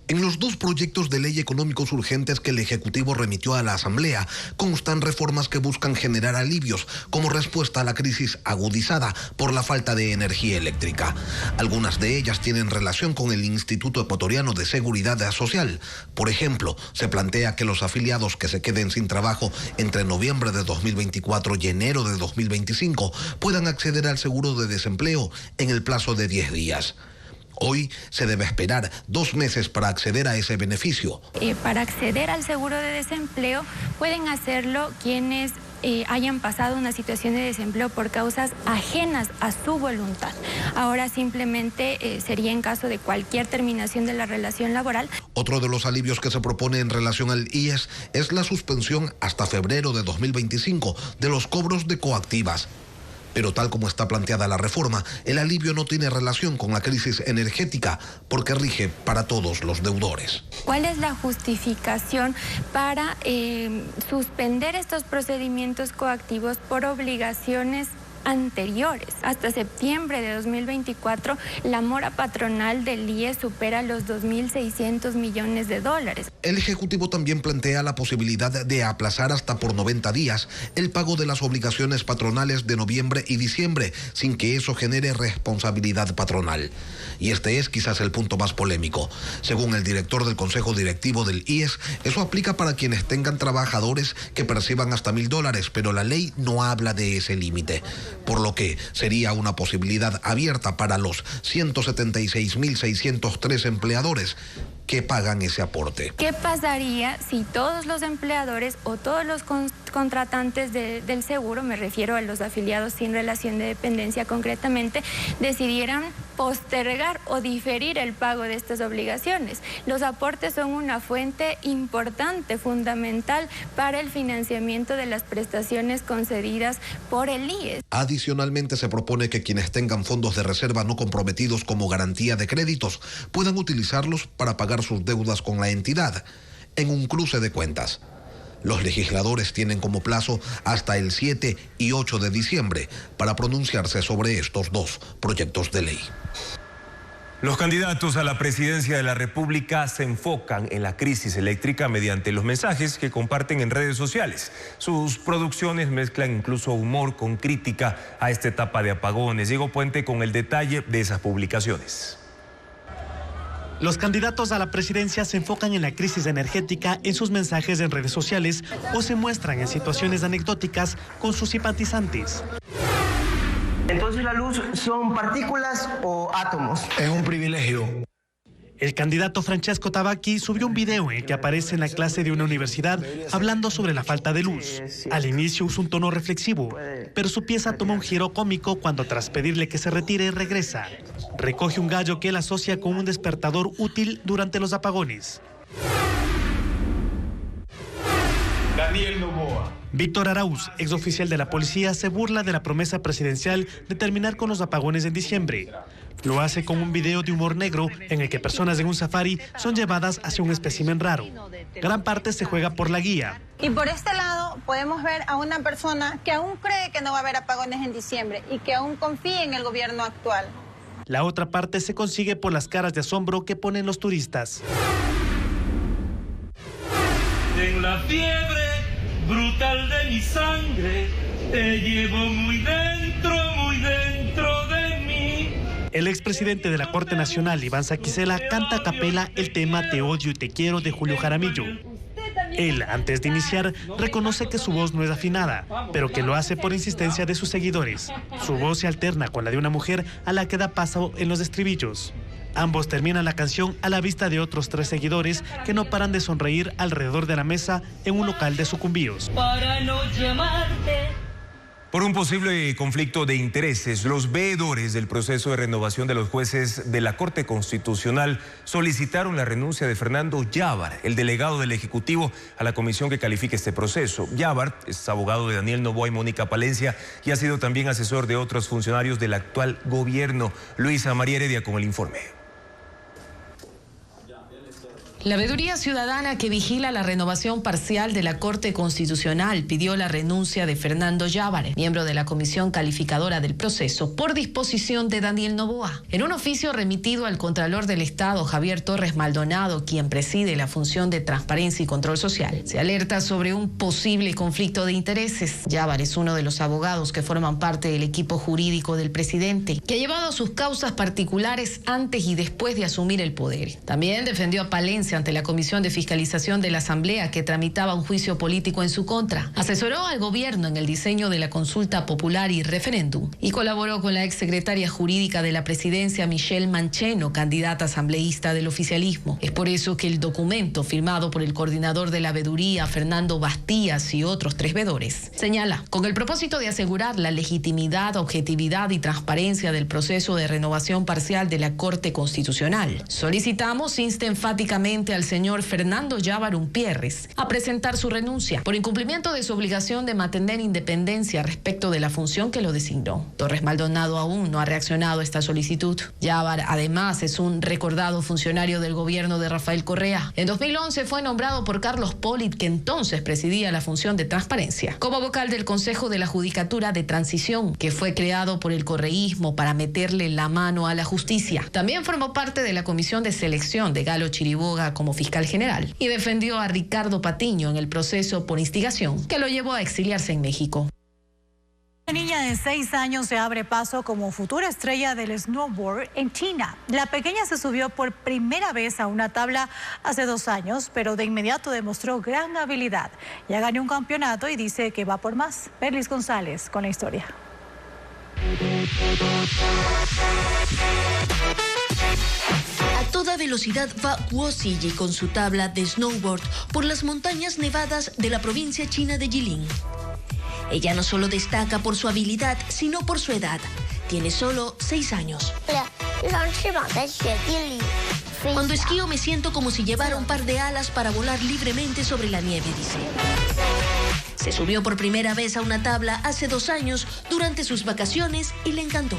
En los 2 proyectos de ley económicos urgentes que el Ejecutivo remitió a la Asamblea constan reformas que buscan generar alivios como respuesta a la crisis agudizada por la falta de energía eléctrica. Algunas de ellas tienen relación con el Instituto Ecuatoriano de Seguridad Social. Por ejemplo, se plantea que los afiliados que se queden sin trabajo entre noviembre de 2024 y enero de 2025 puedan acceder al seguro de desempleo en el plazo de 10 días. Hoy se debe esperar 2 meses para acceder a ese beneficio. Para acceder al seguro de desempleo pueden hacerlo quienes hayan pasado una situación de desempleo por causas ajenas a su voluntad. Ahora simplemente sería en caso de cualquier terminación de la relación laboral. Otro de los alivios que se propone en relación al IES es la suspensión hasta febrero de 2025 de los cobros de coactivas. Pero tal como está planteada la reforma, el alivio no tiene relación con la crisis energética porque rige para todos los deudores. ¿Cuál es la justificación para suspender estos procedimientos coactivos por obligaciones anteriores? Hasta septiembre de 2024, la mora patronal del IES supera los 2.600 millones de dólares. El Ejecutivo también plantea la posibilidad de aplazar hasta por 90 días el pago de las obligaciones patronales de noviembre y diciembre, sin que eso genere responsabilidad patronal. Y este es quizás el punto más polémico. Según el director del Consejo Directivo del IES, eso aplica para quienes tengan trabajadores que perciban hasta $1.000, pero la ley no habla de ese límite, por lo que sería una posibilidad abierta para los 176.603 empleadores que pagan ese aporte. ¿Qué pasaría si todos los empleadores o todos los contratantes del seguro, me refiero a los afiliados sin relación de dependencia concretamente, decidieran postergar o diferir el pago de estas obligaciones? Los aportes son una fuente importante, fundamental para el financiamiento de las prestaciones concedidas por el IES. Adicionalmente, se propone que quienes tengan fondos de reserva no comprometidos como garantía de créditos puedan utilizarlos para pagar sus deudas con la entidad en un cruce de cuentas. Los legisladores tienen como plazo hasta el 7 y 8 de diciembre para pronunciarse sobre estos dos proyectos de ley. Los candidatos a la presidencia de la República se enfocan en la crisis eléctrica mediante los mensajes que comparten en redes sociales. Sus producciones mezclan incluso humor con crítica a esta etapa de apagones. Diego Puente con el detalle de esas publicaciones. Los candidatos a la presidencia se enfocan en la crisis energética en sus mensajes en redes sociales o se muestran en situaciones anecdóticas con sus simpatizantes. Entonces, ¿la luz son partículas o átomos? Es un privilegio. El candidato Francesco Tabacchi subió un video en el que aparece en la clase de una universidad hablando sobre la falta de luz. Al inicio usa un tono reflexivo, pero su pieza toma un giro cómico cuando, tras pedirle que se retire, regresa. Recoge un gallo que él asocia con un despertador útil durante los apagones. Daniel Noboa. Víctor Arauz, exoficial de la policía, se burla de la promesa presidencial de terminar con los apagones en diciembre. Lo hace con un video de humor negro en el que personas en un safari son llevadas hacia un espécimen raro. Gran parte se juega por la guía. Y por este lado podemos ver a una persona que aún cree que no va a haber apagones en diciembre y que aún confía en el gobierno actual. La otra parte se consigue por las caras de asombro que ponen los turistas. En la fiebre brutal de mi sangre, te llevo muy dentro de mí. El expresidente de la Corte Nacional, Iván Saquicela, canta a capela el tema Te odio y te quiero de Julio Jaramillo. Él, antes de iniciar, reconoce que su voz no es afinada, pero que lo hace por insistencia de sus seguidores. Su voz se alterna con la de una mujer a la que da paso en los estribillos. Ambos terminan la canción a la vista de otros 3 seguidores que no paran de sonreír alrededor de la mesa en un local de Sucumbíos. Para no llamarte. Por un posible conflicto de intereses, los veedores del proceso de renovación de los jueces de la Corte Constitucional solicitaron la renuncia de Fernando Yávar, el delegado del Ejecutivo, a la comisión que califique este proceso. Yávar es abogado de Daniel Noboa y Mónica Palencia y ha sido también asesor de otros funcionarios del actual gobierno. Luisa María Heredia con el informe. La veeduría ciudadana que vigila la renovación parcial de la Corte Constitucional pidió la renuncia de Fernando Yávar, miembro de la comisión calificadora del proceso, por disposición de Daniel Noboa. En un oficio remitido al Contralor del Estado, Javier Torres Maldonado, quien preside la función de transparencia y control social, se alerta sobre un posible conflicto de intereses. Yávar es uno de los abogados que forman parte del equipo jurídico del presidente, que ha llevado sus causas particulares antes y después de asumir el poder. También defendió a Palencia ante la Comisión de Fiscalización de la Asamblea que tramitaba un juicio político en su contra. Asesoró al gobierno en el diseño de la consulta popular y referéndum y colaboró con la exsecretaria jurídica de la presidencia, Michelle Mancheno, candidata asambleísta del oficialismo. Es por eso que el documento firmado por el coordinador de la veeduría, Fernando Bastías, y otros 3 veedores, señala, con el propósito de asegurar la legitimidad, objetividad y transparencia del proceso de renovación parcial de la Corte Constitucional, solicitamos insta enfáticamente nuevamente al señor Fernando Yávar Umpierres a presentar su renuncia por incumplimiento de su obligación de mantener independencia respecto de la función que lo designó. Torres Maldonado aún no ha reaccionado a esta solicitud. Yávar, además, es un recordado funcionario del gobierno de Rafael Correa. En 2011 fue nombrado por Carlos Polit, que entonces presidía la función de transparencia, como vocal del Consejo de la Judicatura de Transición, que fue creado por el correísmo para meterle la mano a la justicia. También formó parte de la comisión de selección de Galo Chiriboga como fiscal general y defendió a Ricardo Patiño en el proceso por instigación que lo llevó a exiliarse en México. Una niña de 6 años se abre paso como futura estrella del snowboard en China. La pequeña se subió por primera vez a una tabla hace 2 años, pero de inmediato demostró gran habilidad. Ya ganó un campeonato y dice que va por más. Perlis González con la historia. A toda velocidad va Guo Ziyi con su tabla de snowboard por las montañas nevadas de la provincia china de Jilin. Ella no solo destaca por su habilidad, sino por su edad. Tiene solo 6 años. Cuando esquío me siento como si llevara un par de alas para volar libremente sobre la nieve, dice. Se subió por primera vez a una tabla hace 2 años durante sus vacaciones y le encantó.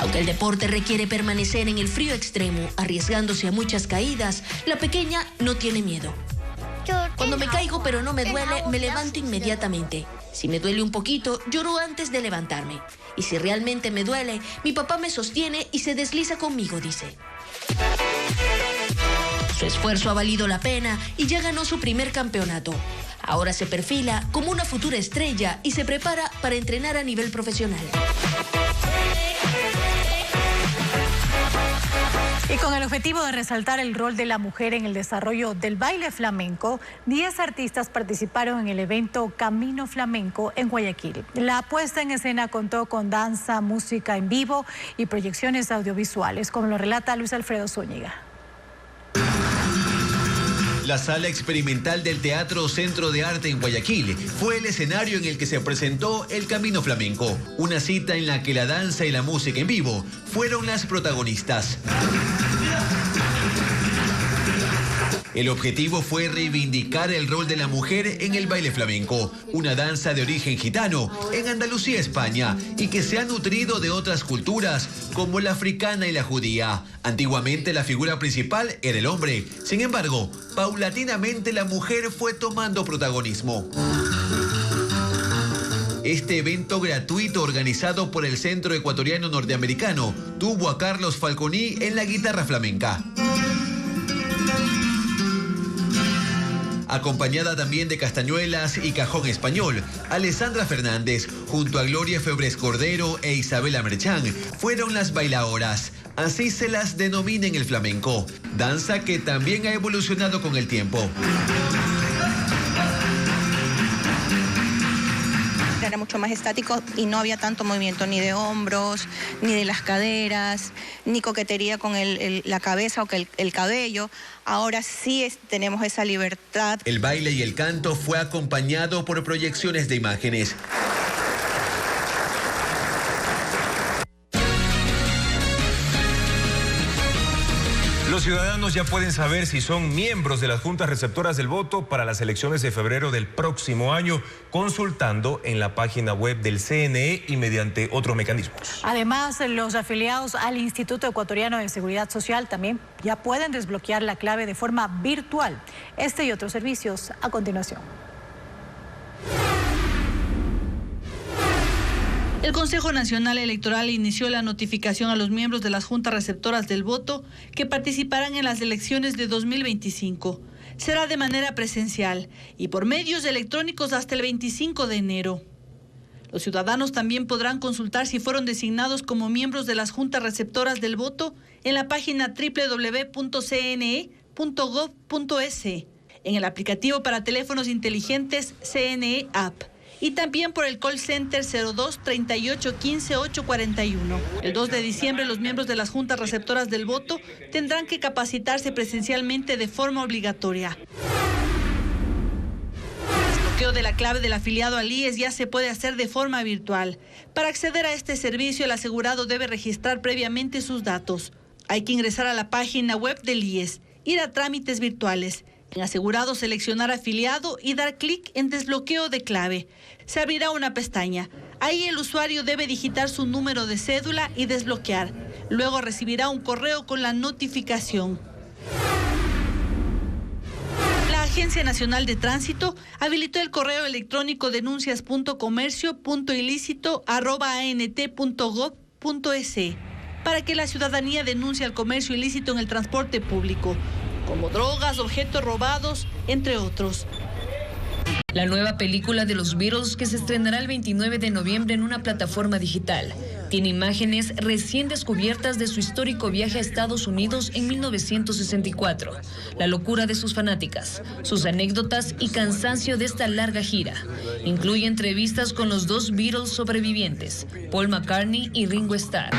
Aunque el deporte requiere permanecer en el frío extremo, arriesgándose a muchas caídas, la pequeña no tiene miedo. Cuando me caigo pero no me duele, me levanto inmediatamente. Si me duele un poquito, lloro antes de levantarme. Y si realmente me duele, mi papá me sostiene y se desliza conmigo, dice. Su esfuerzo ha valido la pena y ya ganó su primer campeonato. Ahora se perfila como una futura estrella y se prepara para entrenar a nivel profesional. Y con el objetivo de resaltar el rol de la mujer en el desarrollo del baile flamenco, 10 artistas participaron en el evento Camino Flamenco en Guayaquil. La puesta en escena contó con danza, música en vivo y proyecciones audiovisuales, como lo relata Luis Alfredo Zúñiga. La sala experimental del Teatro Centro de Arte en Guayaquil fue el escenario en el que se presentó el Camino Flamenco, una cita en la que la danza y la música en vivo fueron las protagonistas. El objetivo fue reivindicar el rol de la mujer en el baile flamenco, una danza de origen gitano en Andalucía, España, y que se ha nutrido de otras culturas como la africana y la judía. Antiguamente la figura principal era el hombre, sin embargo, paulatinamente la mujer fue tomando protagonismo. Este evento gratuito organizado por el Centro Ecuatoriano Norteamericano tuvo a Carlos Falconi en la guitarra flamenca. Acompañada también de castañuelas y cajón español, Alessandra Fernández, junto a Gloria Febres Cordero e Isabela Merchán, fueron las bailaoras. Así se las denomina en el flamenco, danza que también ha evolucionado con el tiempo. Era mucho más estático y no había tanto movimiento ni de hombros, ni de las caderas, ni coquetería con la cabeza o el cabello. Ahora sí tenemos esa libertad. El baile y el canto fue acompañado por proyecciones de imágenes. Los ciudadanos ya pueden saber si son miembros de las juntas receptoras del voto para las elecciones de febrero del próximo año, consultando en la página web del CNE y mediante otros mecanismos. Además, los afiliados al Instituto Ecuatoriano de Seguridad Social también ya pueden desbloquear la clave de forma virtual. Este y otros servicios a continuación. El Consejo Nacional Electoral inició la notificación a los miembros de las juntas receptoras del voto que participarán en las elecciones de 2025. Será de manera presencial y por medios electrónicos hasta el 25 de enero. Los ciudadanos también podrán consultar si fueron designados como miembros de las juntas receptoras del voto en la página www.cne.gov.es, en el aplicativo para teléfonos inteligentes CNE App, y también por el call center 02 38 15 841. El 2 de diciembre los miembros de las juntas receptoras del voto tendrán que capacitarse presencialmente de forma obligatoria. El desbloqueo de la clave del afiliado al IES ya se puede hacer de forma virtual. Para acceder a este servicio, el asegurado debe registrar previamente sus datos. Hay que ingresar a la página web del IES, ir a trámites virtuales. En asegurado, seleccionar afiliado y dar clic en desbloqueo de clave. Se abrirá una pestaña. Ahí el usuario debe digitar su número de cédula y desbloquear. Luego recibirá un correo con la notificación. La Agencia Nacional de Tránsito habilitó el correo electrónico denuncias.comercio.ilícito@ant.gov.es para que la ciudadanía denuncie el comercio ilícito en el transporte público, como drogas, objetos robados, entre otros. La nueva película de los Beatles, que se estrenará el 29 de noviembre en una plataforma digital, tiene imágenes recién descubiertas de su histórico viaje a Estados Unidos en 1964, la locura de sus fanáticas, sus anécdotas y cansancio de esta larga gira. Incluye entrevistas con los dos Beatles sobrevivientes, Paul McCartney y Ringo Starr.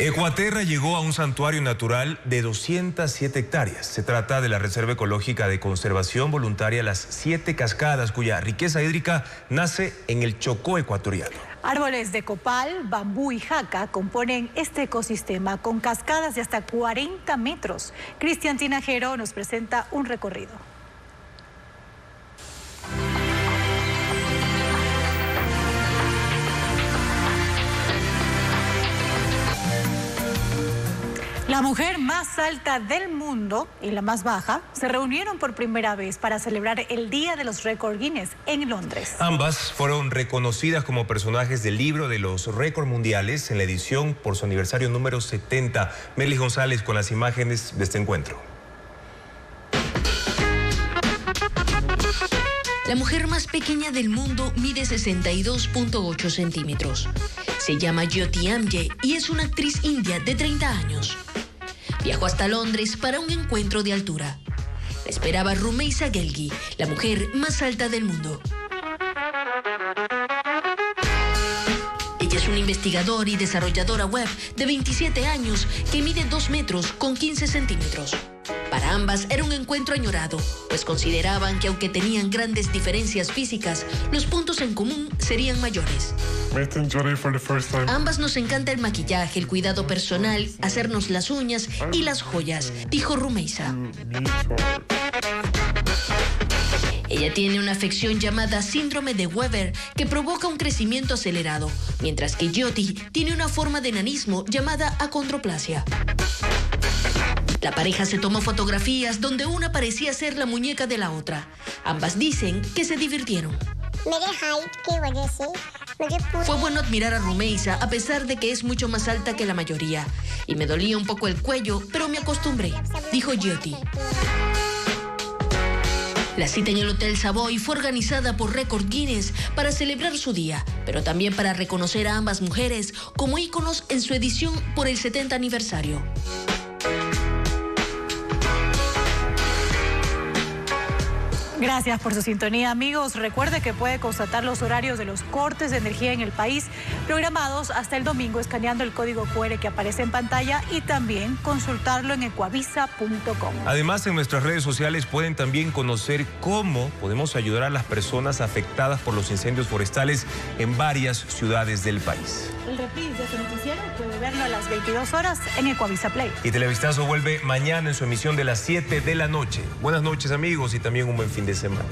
Ecuaterra llegó a un santuario natural de 207 hectáreas. Se trata de la Reserva Ecológica de Conservación Voluntaria Las Siete Cascadas, cuya riqueza hídrica nace en el Chocó ecuatoriano. Árboles de copal, bambú y jaca componen este ecosistema con cascadas de hasta 40 metros. Cristian Tinajero nos presenta un recorrido. La mujer más alta del mundo y la más baja se reunieron por primera vez para celebrar el Día de los Récords Guinness en Londres. Ambas fueron reconocidas como personajes del libro de los récords mundiales en la edición por su aniversario número 70. Merly González con las imágenes de este encuentro. La mujer más pequeña del mundo mide 62.8 centímetros. Se llama Jyoti Amge y es una actriz india de 30 años. Viajó hasta Londres para un encuentro de altura. La esperaba Rumeisa Gelgi, la mujer más alta del mundo. Ella es una investigadora y desarrolladora web de 27 años que mide 2 metros con 15 centímetros. Para ambas era un encuentro añorado, pues consideraban que aunque tenían grandes diferencias físicas, los puntos en común serían mayores. Ambas nos encanta el maquillaje, el cuidado personal, hacernos las uñas y las joyas, dijo Rumeisa. Ella tiene una afección llamada síndrome de Weber que provoca un crecimiento acelerado, mientras que Jyoti tiene una forma de enanismo llamada acondroplasia. La pareja se tomó fotografías donde una parecía ser la muñeca de la otra. Ambas dicen que se divirtieron. Fue bueno admirar a Rumeisa a pesar de que es mucho más alta que la mayoría. Y me dolía un poco el cuello, pero me acostumbré, dijo Jyoti. La cita en el Hotel Savoy fue organizada por Record Guinness para celebrar su día, pero también para reconocer a ambas mujeres como íconos en su edición por el 70 aniversario. Gracias por su sintonía, amigos. Recuerde que puede constatar los horarios de los cortes de energía en el país programados hasta el domingo escaneando el código QR que aparece en pantalla y también consultarlo en ecuavisa.com. Además, en nuestras redes sociales pueden también conocer cómo podemos ayudar a las personas afectadas por los incendios forestales en varias ciudades del país. El reprise de este noticiero puede verlo a las 22 horas en Ecuavisa Play. Y Televistazo vuelve mañana en su emisión de las 7 de la noche. Buenas noches, amigos, y también un buen fin de semana.